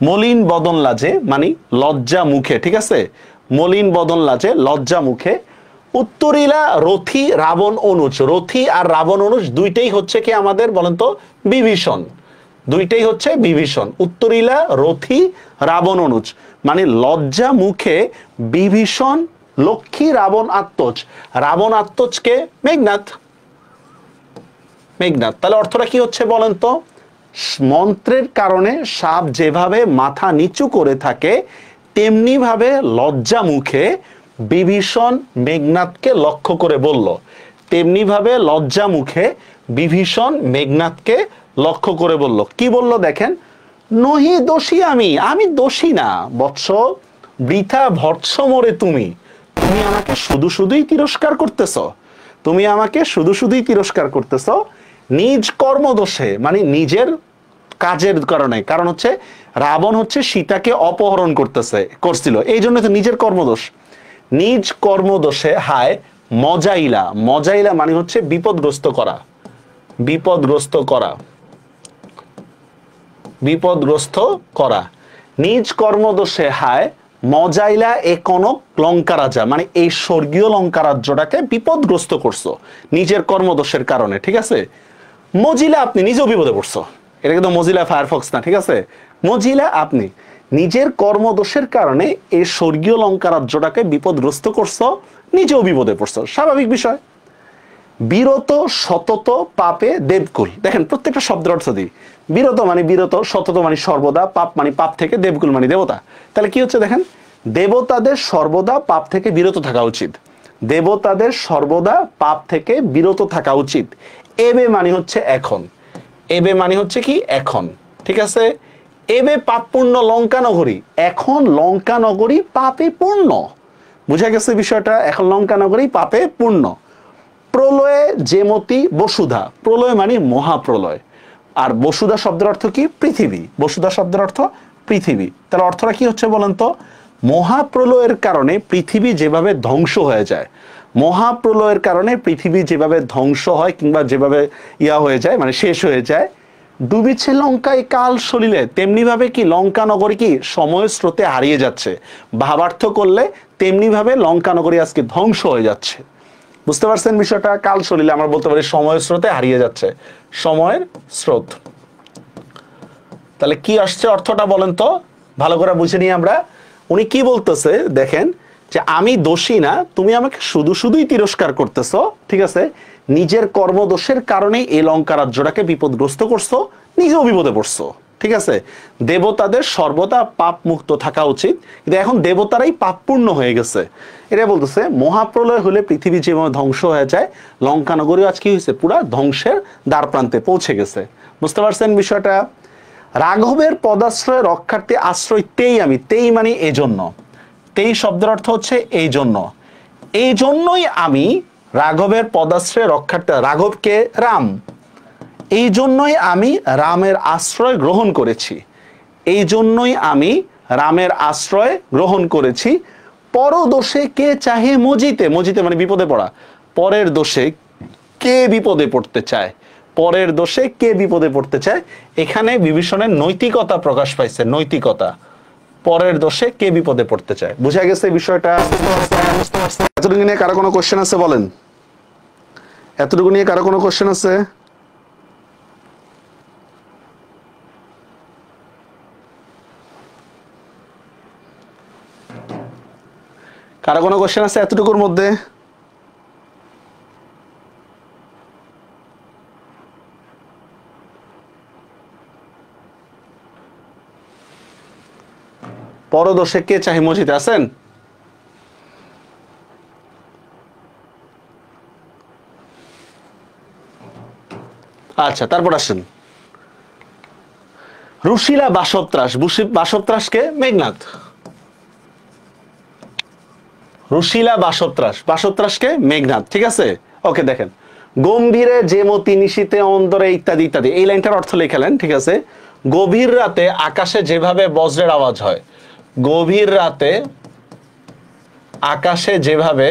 মলিন বদন লাজে মানে লজ্জা মুখে, ঠিক আছে, মলিন বদন লাজে লজ্জা মুখে, উত্তরিলা রথি রাবণ অনুজ, রথি আর রাবণ অনুজ দুইটাই হচ্ছে কি আমাদের বলেন তো বিভীষণ, দুইটাই হচ্ছে বিভীষণ, উত্তরিলা রথি রাবণ অনুজ মানে লজ্জা মুখে বিভীষণ, লক্ষ্মী রাবণ আত্মজ, রাবণ আত্মজকে মেঘনাথ, মেঘনাথ, তাহলে অর্থটা কি হচ্ছে বলেন তো, মন্ত্রের কারণে সাপ যেভাবে মাথা নিচু করে থাকে তেমনি ভাবে লজ্জা মুখে বিভীষণ মেঘনাথকে লক্ষ্য করে বলল, তেমনি ভাবে লজ্জা মুখে বিভীষণ মেঘনাথকে লক্ষ্য করে বলল, কি বলল দেখেন, নহি দোষী আমি, আমি দোষী না বৎস, বৃথা ভৎস মোরে তুমি, তুমি আমাকে শুধু শুধুই তিরস্কার করতেছ, তুমি আমাকে শুধু শুধুই তিরস্কার করতেছ, নিজ কর্মদোষে মানে নিজের কাজের কারণে, কারণ হচ্ছে রাবণ হচ্ছে সীতাকে অপহরণ করছিল, এই জন্য তো নিজের কর্মদোষ, নিজ কর্মদোষে হায় মজাইলা, মজাইলা মানে হচ্ছে বিপদগ্রস্ত করা, বিপদগ্রস্ত করা, বিপদগ্রস্ত করা, নিজ কর্মদোষে হায় মজাইলা এ কনক লঙ্কা রাজা মানে এই স্বর্গীয় লঙ্কা রাজ্যটাকে বিপদগ্রস্ত করছো নিজের কর্মদোষের কারণে, ঠিক আছে, মজিলা আপনি নিজেও বিপদে পড়ছো, এটা কিন্তু মজিলা ফায়ারফক্স না, ঠিক আছে, মজিলা আপনি নিজের কর্মদোষের কারণে এই স্বর্গীয় লঙ্কা রাজ্যটাকে বিপদগ্রস্ত করছো, নিজেও বিপদে পড়ছো, স্বাভাবিক বিষয়। বিরত সতত পাপে দেবকুল, দেখেন প্রত্যেকটা শব্দের অর্থ দিই, বিরত মানে বিরত, সতত মানে সর্বদা, পাপ মানে পাপ থেকে, দেবকুল মানে দেবতা, তাহলে কি হচ্ছে দেখেন, দেবতাদের সর্বদা পাপ থেকে বিরত থাকা উচিত, দেবতাদের সর্বদা পাপ থেকে বিরত থাকা উচিত, এবে মানে হচ্ছে এখন, এবে মানে হচ্ছে কি এখন, ঠিক আছে, এবে পাপ পূর্ণ লঙ্কা নগরী, এখন লঙ্কা নগরী পাপে পূর্ণ, বুঝা গেছে বিষয়টা, এখন লঙ্কা নগরী পাপে পূর্ণ, প্রলয়ে যেমতি বসুধা, প্রলয় মানে মহাপ্রলয়, আর বসুধা শব্দের অর্থ কি পৃথিবী, বসুধা শব্দের অর্থ পৃথিবী, তাহলে অর্থটা কি হচ্ছে বলেন তো, মহাপ্রলয়ের কারণে পৃথিবী যেভাবে ধ্বংস হয়ে যায়, মহাপ্রলয়ের কারণে পৃথিবী যেভাবে ধ্বংস হয় কিংবা যেভাবে ইয়া হয়ে যায় মানে শেষ হয়ে যায়, ডুবিছে লঙ্কায় কাল সলিলে, তেমনি ভাবে কি লঙ্কা নগরী কি সময় স্রোতে হারিয়ে যাচ্ছে, ভাবার্থ করলে তেমনি ভাবে লঙ্কা নগরী আজকে ধ্বংস হয়ে যাচ্ছে, বুঝতে পারছেন বিষয়টা, কাল সলিলে আমরা বলতে পারি সময়ের স্রোতে হারিয়ে যাচ্ছে, সময়ের স্রোত, তাহলে কি আসছে অর্থটা বলেন তো ভালো করে বুঝে নিই আমরা, উনি কি বলতেছে দেখেন, যে আমি দোষী না, তুমি আমাকে শুধু শুধুই তিরস্কার করতেছো, ঠিক আছে, নিজের কর্মদোষের কারণে এই লঙ্কা রাজ্যটাকে বিপদগ্রস্ত করছো, নিজেও বিপদে পড়ছো, ঠিক আছে। দেবতাদের সর্বদা পাপ মুক্ত থাকা উচিত, কিন্তু এখন দেবতারাই পাপপূর্ণ হয়ে গেছে। এটা বলতেছে মহাপ্রলয় হলে পৃথিবী যেভাবে ধ্বংস হয়ে যায়, লঙ্কা নগরী আজ কি হয়েছে, পুরা ধ্বংসের দ্বার প্রান্তে পৌঁছে গেছে। বুঝতে পারছেন বিষয়টা? রাঘবের পদাশ্রয় রক্ষার্থে আশ্রয় তেই আমি, তেই মানে এই জন্য, তেই শব্দের অর্থ হচ্ছে এই জন্য, এই জন্যই আমি রাঘবের পদাশ্রয় রক্ষার্থে, রাঘবকে রাম, এই জন্যই আমি রামের আশ্রয় গ্রহণ করেছি, এই জন্যই আমি রামের আশ্রয় গ্রহণ করেছি। পরদোষে কে চাহে মজিতে, মজিতে মানে বিপদে পড়া, পরের দোষে কে বিপদে পড়তে চায়, পরের দোষে কে বিপদে পড়তে চায়, এখানে বিভীষণের নৈতিকতা প্রকাশ পাইছে, নৈতিকতা, পরের দোষে কে বিপদে পড়তে চায়। বুঝা গেছে বিষয়টা? এতটুকু নিয়ে কারো কোনো কোশ্চেন আছে বলেন? এতটুকু নিয়ে কারো কোনো কোশ্চেন আছে? কারো কোনো কোশ্চেন আছে এতটুকুর মধ্যে? পরদোষে কে চাহে মজিতে আছেন? আচ্ছা, তারপর আসেন রুশিলা বাসবত্রাস, বাসবত্রাসকে মেঘনাদ, রুশিলা বাসবত্রাস, বাসবত্রাসকে মেঘনাদ, ঠিক আছে। ওকে, দেখেন গম্ভীরে যেমতি নিশীতে অন্তরে ইত্যাদি ইত্যাদি, এই লাইনটার অর্থ লিখলেন, ঠিক আছে। গভীর রাতে আকাশে যেভাবে বজ্রের আওয়াজ হয়, গভীর রাতে আকাশে যেভাবে,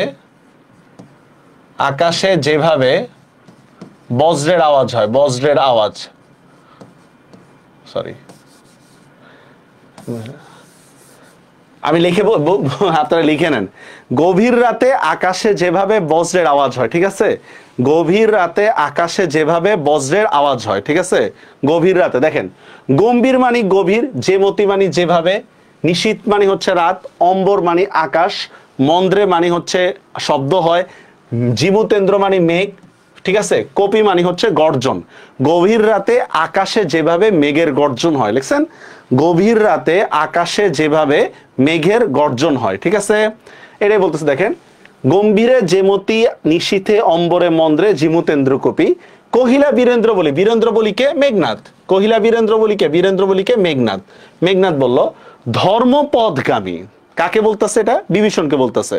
আকাশে যেভাবে বজ্রের আওয়াজ হয়, বজ্রের আওয়াজ, সরি আমি লিখে, আপনারা লিখে নেন, গভীর রাতে আকাশে যেভাবে বজ্রের আওয়াজ হয়, ঠিক আছে, গভীর রাতে আকাশে যেভাবে বজ্রের আওয়াজ হয়, ঠিক আছে, গভীর রাতে। দেখেন গম্ভীর মানে গভীর, যেমতি মানে যেভাবে, নিশীত মানে হচ্ছে রাত, অম্বর মানে আকাশ, মন্দ্রে মানে হচ্ছে শব্দ হয়, জীবতেন্দ্র মানে মেঘ, ঠিক আছে, কপি মানে হচ্ছে গর্জন। গভীর রাতে আকাশে যেভাবে মেঘের গর্জন হয়, লিখছেন গভীর রাতে আকাশে যেভাবে মেঘের গর্জন হয়, ঠিক আছে, এটাই বলতেছে। দেখেন গম্ভীরে যেমতি নিশীথে অম্বরে মন্দ্রে জিমুতেন্দ্র কপি, কহিলা বীরেন্দ্র বলি, বীরেন্দ্র বলিকে মেঘনাদ, কহিলা বীরেন্দ্র বলিকে, বীরেন্দ্র বলিকে মেঘনাদ। মেঘনাদ বলল ধর্মপদগামী, কাকে বলতেছে এটা? বিভীষণকে বলতেছে।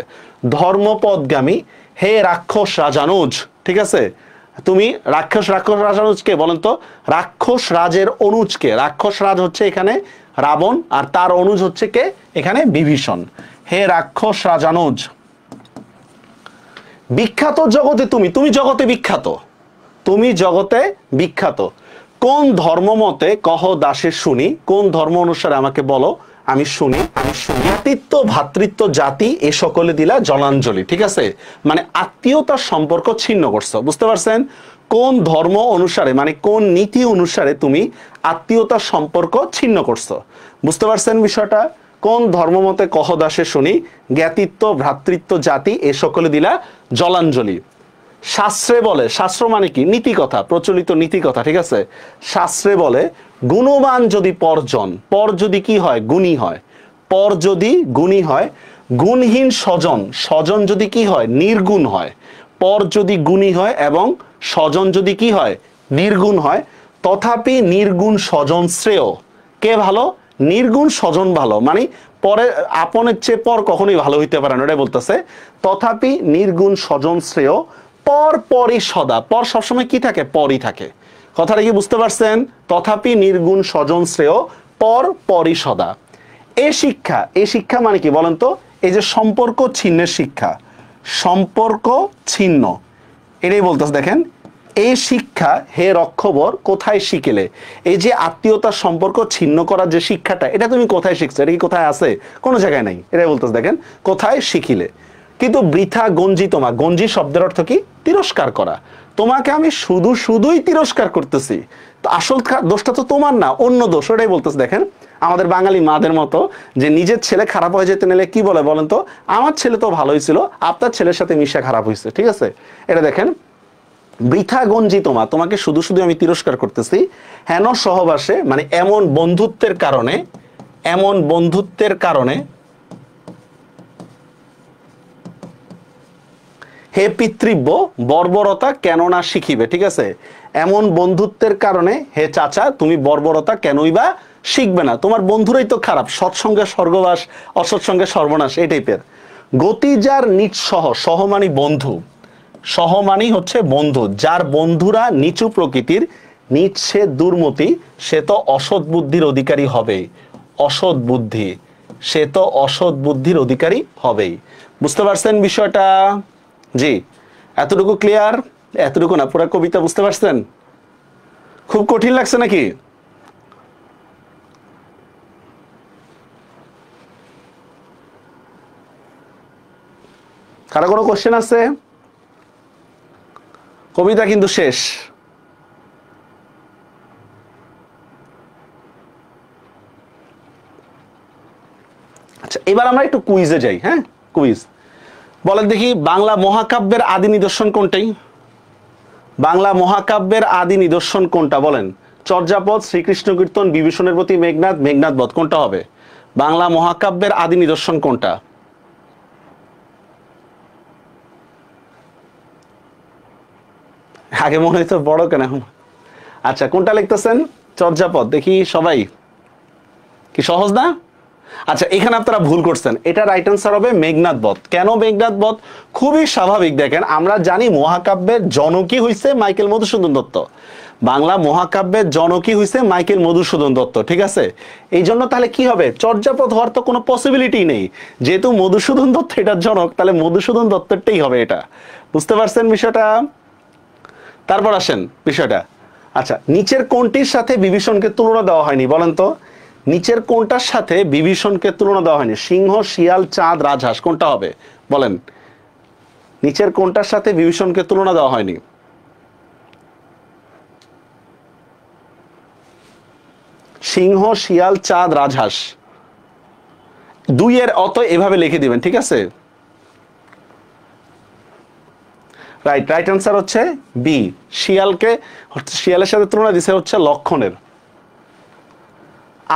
ধর্মপদগামী হে রাক্ষস রাজানুজ, ঠিক আছে, তুমি রাক্ষস, রাক্ষস রাজানুজকে বলেন তো, রাক্ষস রাজের অনুজকে, রাক্ষস রাজ হচ্ছে এখানে রাবণ, আর তার অনুজ হচ্ছে কে এখানে? বিভীষণ। হে রাক্ষস রাজানুজ, বিখ্যাত জগতে তুমি, তুমি জগতে বিখ্যাত, তুমি জগতে বিখ্যাত। কোন ধর্মমতে কহ দাসে শুনি, কোন ধর্ম অনুসারে আমাকে বলো আমি শুনি, আমি শুনি। জ্ঞাতিত্ব ভ্রাতৃত্ব জাতি এ সকলে দিলা জলাঞ্জলি, ঠিক আছে, মানে আত্মীয়তার সম্পর্ক ছিন্ন করছো। বুঝতে পারছেন? কোন ধর্ম অনুসারে মানে কোন নীতি অনুসারে তুমি আত্মীয়তার সম্পর্ক ছিন্ন করছো। বুঝতে পারছেন বিষয়টা? কোন ধর্মমতে কহ দাসে শুনি, জ্ঞাতিত্ব ভ্রাতৃত্ব জাতি এ সকলে দিলা জলাঞ্জলি। শাস্ত্রে বলে, শাস্ত্র মানে কি? নীতি কথা, প্রচলিত নীতি কথা, ঠিক আছে। শাস্ত্রে বলে গুণবান যদি পরজন, পর যদি কি হয়? গুণী হয়, পর যদি গুণী হয়, গুণহীন স্বজন, স্বজন যদি কি হয়? নির্গুণ হয়, পর যদি গুণী হয় এবং স্বজন যদি কি হয়? নির্গুণ হয়, তথাপি নির্গুণ স্বজন শ্রেয়। কে ভালো? নির্গুণ স্বজন ভালো, মানে পরে আপনের চেয়ে পর কখনোই ভালো হইতে পারে না, ওটাই বলতেছে। তথাপি নির্গুণ স্বজন শ্রেয়, পর পরই সদা, পর সবসময় কি থাকে? পরই থাকে। কথাটা কি বুঝতে পারছেন? তথাপি নির্গুণ স্বজন শ্রেয়, পর পরই সদা। এ শিক্ষা, এ শিক্ষা মানে কি বলেন তো? এই যে সম্পর্ক ছিন্নের শিক্ষা, সম্পর্ক ছিন্ন, এটাই বলতেছে। দেখেন এই শিক্ষা হে রক্ষবর কোথায় শিখিলে, এই যে আত্মীয়তার সম্পর্ক ছিন্ন করার যে শিক্ষাটা, এটা তুমি কোথায় শিখছো? এটা কি কোথায় আছে? কোনো জায়গায় নাই। এটাই বলতেছে। দেখেন কোথায় শিখিলে। কিন্তু বৃথা গঞ্জিতমা, গঞ্জি শব্দের অর্থ কি? তিরস্কার করা। তোমাকে আমি শুধু শুধুই তিরস্কার করতেছি, তো আসল দোষটা তো তোমার না, অন্য দোষ। ওটাই বলতেছে। দেখেন আমাদের বাঙালি মাদের মতো, যে নিজের ছেলে খারাপ হয়ে যেতে নিলে কি বলে বলেন তো, আমার ছেলে তো ভালোই ছিল, আপনার ছেলের সাথে মিশা খারাপ হয়েছে। ঠিক আছে, এটা দেখেন, বৃথা গঞ্জি তোমাকে শুধু শুধু আমি তিরস্কার করতেছি, হেন সহবাসে মানে এমন বন্ধুত্বের কারণে, এমন বন্ধুত্বের কারণে হে পিতৃব্য বর্বরতা কেন না শিখিবে। ঠিক আছে, এমন বন্ধুত্বের কারণে হে চাচা তুমি বর্বরতা কেনই বা শিখবে না, তোমার বন্ধুরাই তো খারাপ, সৎসঙ্গে স্বর্গবাস অসৎসঙ্গে সর্বনাশ, এই টাইপের। গতি যার নিজ সহ, সহমানি বন্ধু, সহমানি হচ্ছে বন্ধু, যার বন্ধুরা নিচু প্রকৃতির, নিজ সে দুর্মতি, সে তো অসৎ বুদ্ধির অধিকারী হবেই। অসৎ বুদ্ধি, সে তো অসৎ বুদ্ধির অধিকারী হবেই। বুঝতে পারছেন বিষয়টা? জি, এতটুকু ক্লিয়ার? এতটুকু না, পুরো কবিতা বুঝতে পারছেন? খুব কঠিন লাগছে নাকি? কারো কোনো কোশ্চেন আছে? কবিতা কিন্তু শেষ। আচ্ছা, এবার আমরা একটু কুইজে যাই। হ্যাঁ, কুইজ বলেন দেখি, বাংলা মহাকাব্যের আদি নিদর্শন কোনটাই? বাংলা মহাকাব্যের আদি নিদর্শন কোনটা বলেন? চর্যাপদ, শ্রীকৃষ্ণ কীর্তন, বিভীষণের প্রতি মেঘনাদ, মেঘনাদ বধ, কোনটা হবে? বাংলা মহাকাব্যের আদি নিদর্শন কোনটা? আগে মনে হইতো বড় কেন এখন। আচ্ছা, কোনটা লিখতেছেন? চর্যাপদ। দেখি সবাই, কি সহজ না? আচ্ছা, এখানে আপনারা ভুল করছেন, এটা রাইট অ্যান্সার হবে মেঘনাদ বধ। কেন মেঘনাদ বধ? খুবই স্বাভাবিক। দেখেন, আমরা জানি মহাকাব্যের জনকই হইছে মাইকেল মধুসূদন দত্ত, বাংলা মহাকাব্যের জনকই হইছে মাইকেল মধুসূদন দত্ত। ঠিক আছে, এই জন্য তাহলে কি হবে? চর্যাপদ হওয়ার তো কোনো পসিবিলিটি নেই, যেহেতু মধুসূদন দত্ত এটার জনক, তাহলে মধুসূদন দত্তেরটাই হবে এটা। বুঝতে পারছেন বিষয়টা? তারপর আসেন বিষয়টা। আচ্ছা, নিচের কোনটির সাথে বিভীষণকে তুলনা দেওয়া হয়নি বলেন তো? নিচের কোনটার সাথে বিভীষণকে তুলনা দেওয়া হয়নি? সিংহ, শিয়াল, চাঁদ, রাজহাঁস, কোনটা হবে বলেন? নিচের কোনটার সাথে বিভীষণকে তুলনা দেওয়া হয়নি? সিংহ, শিয়াল, চাঁদ, রাজহাঁস, দুইয়ের অত এভাবে লিখে দিবেন। ঠিক আছে, রাইট, রাইট অ্যান্সার হচ্ছে বি। শিয়ালকে, শিয়ালের সাথে তুলনা দিছে হচ্ছে লক্ষণের।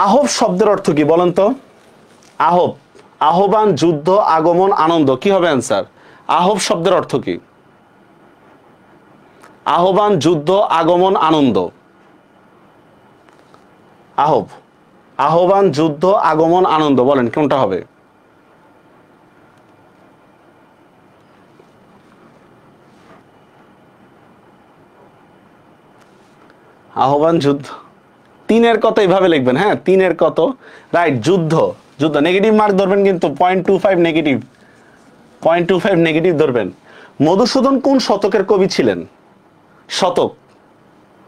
আহব শব্দের অর্থ কি বলেন তো? আহব, আহ্বান, যুদ্ধ, আগমন, আনন্দ, কি হবে অ্যান্সার? আহব শব্দের অর্থ কি? আহ্বান, যুদ্ধ, আগমন, আনন্দ। আহব, আহ্বান, যুদ্ধ, আগমন, আনন্দ, বলেন কোনটা হবে? আহ্বান, যুদ্ধ, তিনের কত এইভাবে লিখবেন। হ্যাঁ, তিনের কত, রাইট, যুদ্ধ। যুদ্ধ নেগেটিভ মার্ক ধরবেন কিন্তু, 0.25 নেগেটিভ, 0.25 নেগেটিভ ধরবেন। মধুসূদন কোন শতকের কবি ছিলেন? শতক,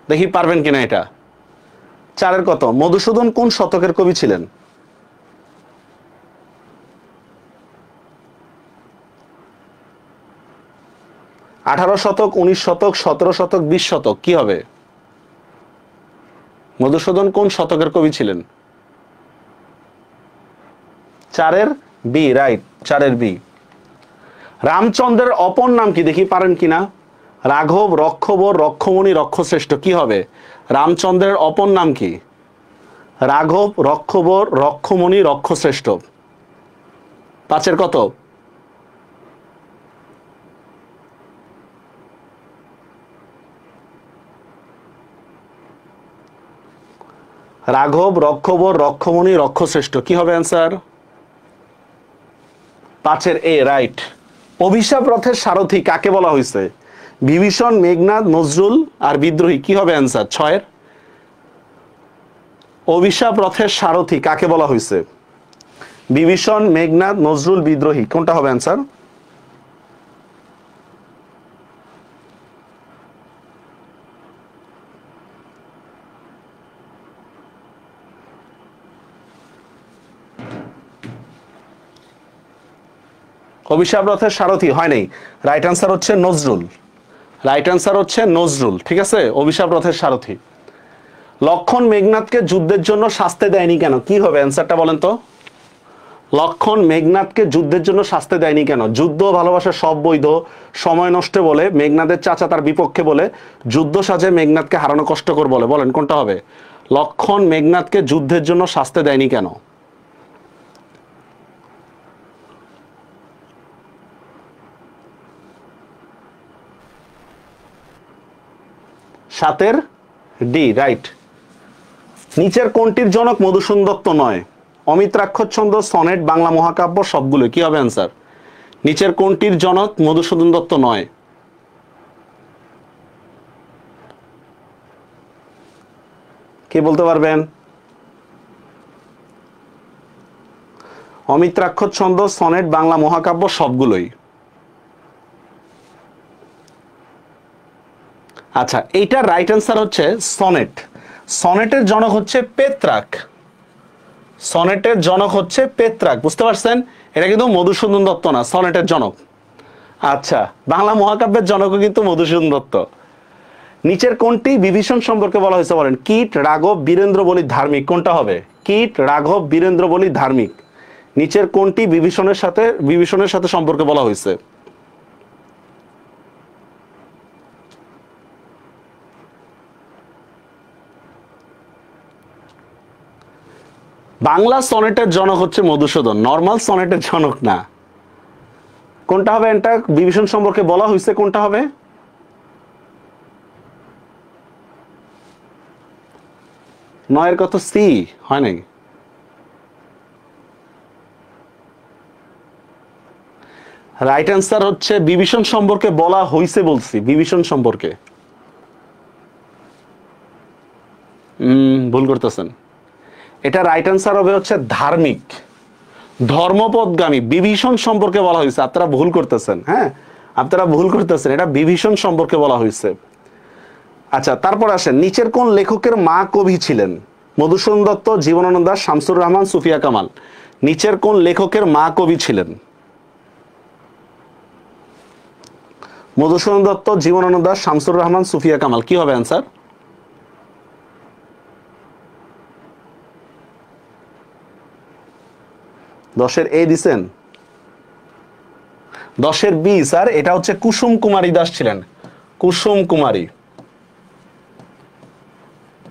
দেখি পারবেন কিনা এটা। চারের কত? মধুসূদন কোন শতকের কবি ছিলেন? আঠারো শতক, 19 শতক, 17 শতক, 20 শতক, কি হবে? মধুসূদন কোন শতকের কবি ছিলেন? চারের বি, রাইট, চারের বি। রামচন্দ্রের অপর নাম কি, দেখি পারেন কিনা। রাঘব, রক্ষবর, রক্ষমণি, রক্ষশ্রেষ্ঠ, কি হবে? রামচন্দ্রের অপর নাম কি? রাঘব, রক্ষবর, রক্ষমণি, রক্ষশ্রেষ্ঠ, পাঁচের কত? রাঘব, রক্ষবর, রক্ষমণি, রক্ষশ্রেষ্ঠ, কি হবে অ্যান্সার? পাঁচের এ, রাইট। অভিশাপ রথের সারথি কাকে বলা হয়েছে? বিভীষণ, মেঘনাদ, নজরুল আর বিদ্রোহী, কি হবে অ্যান্সার? ছয়ের। অভিশাপ রথের সারথি কাকে বলা হয়েছে? বিভীষণ, মেঘনাদ, নজরুল, বিদ্রোহী, কোনটা হবে অ্যান্সার? অভিশাপ রথের সারথি হয় নাই, রাইট অ্যান্সার হচ্ছে নজরুল, রাইট অ্যান্সার হচ্ছে নজরুল। ঠিক আছে, অভিশাপ রথের সারথি। লক্ষণ মেঘনাথকে যুদ্ধের জন্য শাস্তি দেয়নি কেন? কি হবে অ্যান্সারটা বলেন তো? লক্ষণ মেঘনাথকে যুদ্ধের জন্য শাস্তি দেয়নি কেন? যুদ্ধ ভালোবাসা সব বৈধ, সময় নষ্ট বলে, মেঘনাথের চাচা তার বিপক্ষে বলে, যুদ্ধ সাজে মেঘনাথকে হারানো কষ্টকর বলে। বলেন কোনটা হবে? লক্ষণ মেঘনাথকে যুদ্ধের জন্য শাস্তি দেয়নি কেন? সাতের ডি রাইট। নিচের কোনটির জনক মধুসূদন দত্ত নয়? অমিত্রাক্ষর ছন্দ, সনেট, বাংলা মহাকাব্য, সবগুলো। কি হবে অ্যান্সার? নিচের কোনটির জনক মধুসূদন দত্ত নয়? কে বলতে পারবেন? অমিত্রাক্ষর ছন্দ, সনেট, বাংলা মহাকাব্য, সবগুলোই। আচ্ছা, এইটার রাইট অ্যান্সার হচ্ছে সনেট। সনেটের জনক হচ্ছে পেত্রাক। সনেটের জনক হচ্ছে পেত্রাক, বুঝতে পারছেন? এটা কিন্তু মধুসূদন দত্ত না, সনেটের জনক। আচ্ছা, বাংলা মহাকাব্যের জনকও কিন্তু মধুসূদন দত্ত। নিচের কোনটি বিভীষণ সম্পর্কে বলা হয়েছে? বলেন। কীট, রাঘব, বীরেন্দ্র বলি, ধার্মিক। কোনটা হবে? কীট, রাঘব, বীরেন্দ্র বলি, ধার্মিক। নিচের কোনটি বিভীষণের সাথে সম্পর্কে বলা হয়েছে? বাংলা সনেটের জনক হচ্ছে মধুসূদন, নর্মাল সনেটের জনক না। কোনটা হবে? এটা বিভীষণ সম্পর্কে বলা হয়েছে, কোনটা হবে? নয়ের কত? সি হয় নাকি? রাইট অ্যান্সার হচ্ছে বিভীষণ সম্পর্কে বলা হয়েছে, বলছি বিভীষণ সম্পর্কে। ভুল করতেছেন। এটা রাইট অ্যান্সার হবে হচ্ছে ধার্মিক, ধর্মপদগামী। বিভীষণ সম্পর্কে বলা হয়েছে, আপনারা ভুল করতেছেন। হ্যাঁ, আপনারা ভুল করতেছেন, এটা বিভীষণ সম্পর্কে বলা হয়েছে। আচ্ছা, তারপর আসেন, নিচের কোন লেখকের মা কবি ছিলেন? মধুসূদন দত্ত, জীবনানন্দ দাশ, শামসুর রহমান, সুফিয়া কামাল। নিচের কোন লেখকের মা কবি ছিলেন? মধুসূদন দত্ত, জীবনানন্দ দাশ, শামসুর রহমান, সুফিয়া কামাল। কি হবে অ্যান্সার? দশের এ দিছেন? দশের বি স্যার, এটা হচ্ছে কুসুম কুমারী দাস ছিলেন। কুসুম কুমারী,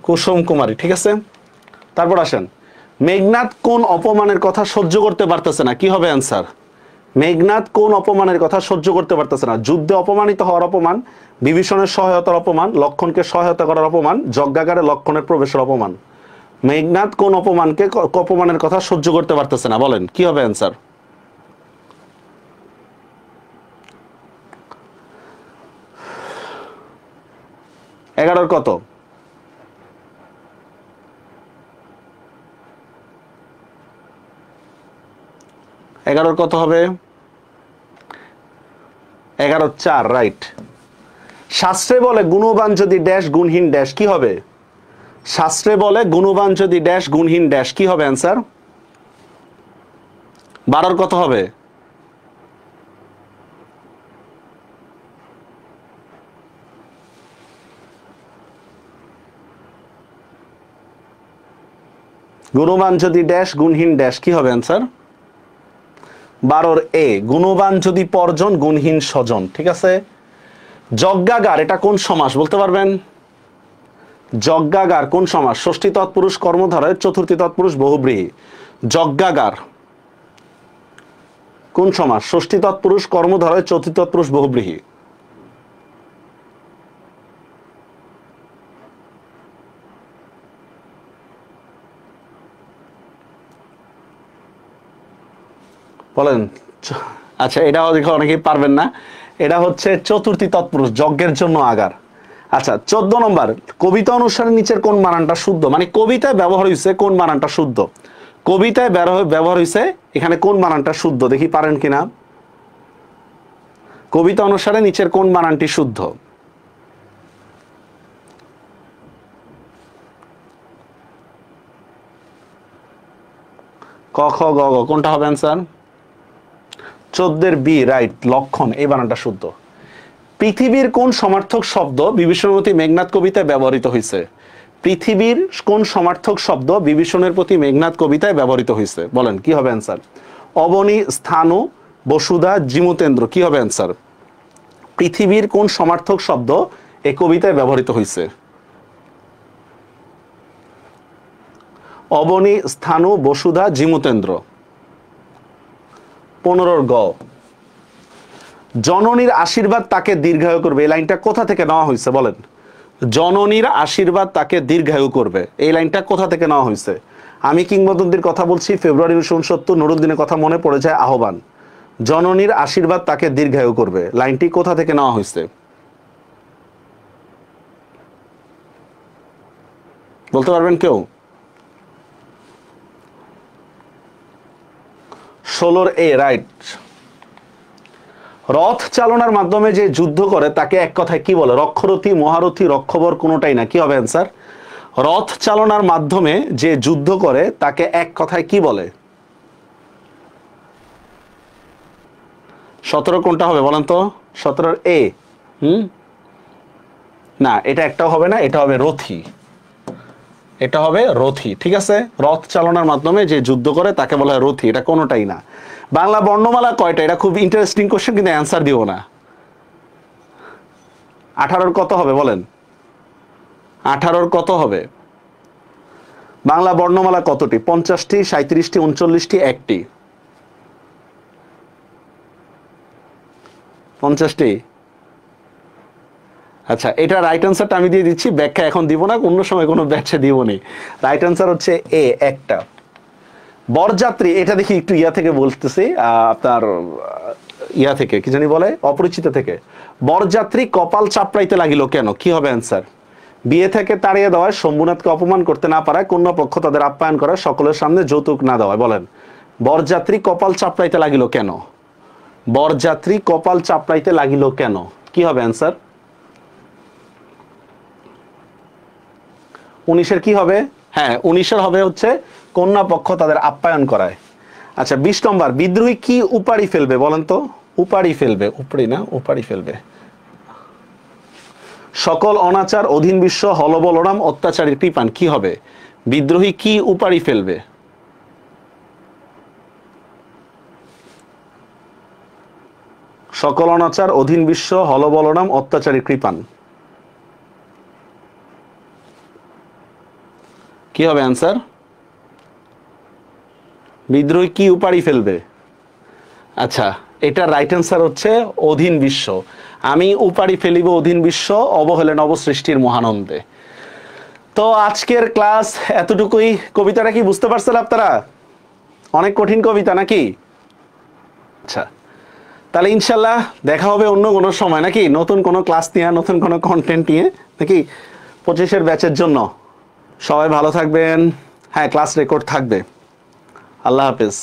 কুসুম কুমারী, ঠিক আছে। তারপর আসেন, মেঘনাথ কোন অপমানের কথা সহ্য করতে পারতেছে না? কি হবে অ্যান্সার? মেঘনাথ কোন অপমানের কথা সহ্য করতে পারতেছে না? যুদ্ধে অপমানিত হওয়ার অপমান, বিভীষণের সহায়তার অপমান, লক্ষণকে সহায়তা করার অপমান, যজ্ঞাগারে লক্ষণের প্রবেশের অপমান। মেঘনাথ কোন অপমানের কথা সহ্য করতে পারতেছে না? বলেন কি হবে অ্যান্সার? এগারোর কত? এগারোর কত হবে? 11/4 রাইট। শাস্ত্রে বলে গুণবান যদি ড্যাশ গুণহীন ড্যাশ। কি হবে? শাস্ত্রে বলে গুণবান যদি ড্যাশ গুণহীন ড্যাশ। কি হবে অ্যান্সার? 12 কত হবে? গুণবান যদি ড্যাশ গুণহীন ড্যাশ। কি হবে অ্যান্সার? 12 এ, গুণবান যদি পরজন গুণহীন স্বজন। ঠিক আছে। যজ্ঞাগার এটা কোন সমাস বলতে পারবেন? যজ্ঞাগার কোন সমাস? ষষ্ঠী তৎপুরুষ কর্মধারয়, চতুর্থী তৎপুরুষ বহুব্রীহি। যজ্ঞাগার কোন সমাস? ষষ্ঠী তৎপুরুষ কর্মধারয়, চতুর্থী তৎপুরুষ বহুব্রীহি। বলেন। আচ্ছা, এটাও দেখো অনেকেই পারবেন না। এটা হচ্ছে চতুর্থী তৎপুরুষ, যজ্ঞের জন্য আগার। আচ্ছা, 14 নম্বর, কবিতা অনুসারে নিচের কোন বানানটা শুদ্ধ? মানে কবিতায় ব্যবহার হয়েছে কোন বানানটা শুদ্ধ? কবিতায় ব্যবহার হয়েছে এখানে কোন বানানটা শুদ্ধ? দেখি পারেন কিনা। কবিতা অনুসারে নিচের কোন বানানটি শুদ্ধ? ক খ গ ঘ, কোনটা হবে অ্যান্সার? 14 বি রাইট, লক্ষণ, এই বানানটা শুদ্ধ। পৃথিবীর কোন সমার্থক শব্দ বিভীষণমতি মেঘনাদ কবিতায় ব্যবহৃত হয়েছে? পৃথিবীর কোন সমার্থক শব্দ বিভীষণের প্রতি মেঘনাদ কবিতায় ব্যবহৃত হয়েছে? বলেন কি হবে অ্যান্সার? অবনী, স্থাণু, বসুধা, জিমুতেন্দ্র, কি হবে অ্যান্সার? পৃথিবীর কোন সমার্থক শব্দ এই কবিতায় ব্যবহৃত হয়েছে? অবনী, স্থাণু, বসুধা, জিমুতেন্দ্র। 15 গ, জননীর আশীর্বাদ তাকে দীর্ঘায়ু করবে, এই লাইনটা কোথা থেকে নেওয়া হয়েছে বলেন? জননীর আশীর্বাদ তাকে দীর্ঘায়ু করবে, এই লাইনটা কোথা থেকে নেওয়া হয়েছে? আমি কিংবদন্তির কথা বলছি, ফেব্রুয়ারি 1969, নুরুদ্দিনের কথা মনে পড়ে যায়, আহ্বান। জননীর আশীর্বাদ তাকে দীর্ঘায়ু করবে, লাইনটি কোথা থেকে নেওয়া হয়েছে? বলতে পারবেন কেউ? 16 এ রাইট। রথ চালনার মাধ্যমে যে যুদ্ধ করে তাকে এক কথায় কি বলে? রক্ষরথী, মহারথী, রক্ষবর, কোনোটাই না, কি হবে অ্যান্সার? রথ চালনার মাধ্যমে যে যুদ্ধ করে তাকে এক কথায় কি বলে? 17 কোনটা হবে বলেন তো? 17 এ। না, এটা একটাও হবে না, এটা হবে রথী। এটা হবে রথী, ঠিক আছে? রথ চালনার মাধ্যমে যে যুদ্ধ করে তাকে বলা হয় রথী, এটা কোনোটাই না। বাংলা বর্ণমালা কয়টা? এটা খুব ইন্টারেস্টিং কোশ্চেন, কিন্তু অ্যান্সার দিব না। 18 কত হবে বলেন? 18 কত হবে? বাংলা বর্ণমালা কতটি? 50টি, 37টি, 39টি, 1টি? 50টি। আচ্ছা, এটা রাইট অ্যান্সারটা আমি দিয়ে দিচ্ছি, ব্যাখ্যা এখন দিব না, অন্য সময় কোনো ব্যাখ্যা দিব নি। রাইট অ্যান্সার হচ্ছে এ, 1টা। বরযাত্রী, এটা দেখি একটু ইয়া থেকে বলতেছি, আপনার ইয়া থেকে, কি জানি বলে, অপরিচিত থেকে। বরযাত্রী কপাল চাপড়াইতে লাগিল কেন, কি হবে অ্যান্সার? বিয়ে থেকে তাড়িয়ে দেওয়ায়, শম্ভুনাথকে অপমান করতে না পারায়, কন্যা পক্ষ তাদের আপ্যায়ন করায়, সকলের সামনে যৌতুক না দেওয়ায়। বলেন, বরযাত্রী কপাল চাপড়াইতে লাগিল কেন? বরযাত্রী কপাল চাপড়াইতে লাগিল কেন, কি হবে অ্যান্সার? 19-এর কি হবে? হ্যাঁ, 19-এর হবে হচ্ছে কন্যা পক্ষ তাদের আপ্যায়ন করায়। আচ্ছা, 20 নম্বর, বিদ্রোহী কি উপাড়ি ফেলবে বলেন তো? উপাড়ি ফেলবে, উপড়ি না, উপাড়ি ফেলবে। সকল অনাচার, অধীন বিশ্ব, হলবলরাম, অত্যাচারী কৃপান, কি হবে? বিদ্রোহী কি উপাড়ি ফেলবে? সকল অনাচার, অধীন বিশ্ব, হলবলরাম, অত্যাচারী কৃপান, কি হবে অ্যান্সার? বিদ্রোহী কি উপাড়ি ফেলবে? আচ্ছা, এটা রাইট অ্যান্সার হচ্ছে অধীন বিশ্ব। আমি উপাড়ি ফেলিব অধীন বিশ্ব, অবহেলে নবসৃষ্টির মহানন্দে। তো আজকের ক্লাস এতটুকুই। কবিতাটা কি বুঝতে পারছেন আপনারা? অনেক কঠিন কবিতা নাকি? আচ্ছা, তাহলে ইনশাল্লাহ দেখা হবে অন্য কোনো সময়, নাকি নতুন কোনো ক্লাস নিয়ে, নতুন কোনো কন্টেন্ট নিয়ে, নাকি 25-এর ব্যাচের জন্য। সবাই ভালো থাকবেন। হ্যাঁ, ক্লাস রেকর্ড থাকবে। আল্লাহ হাফেজ।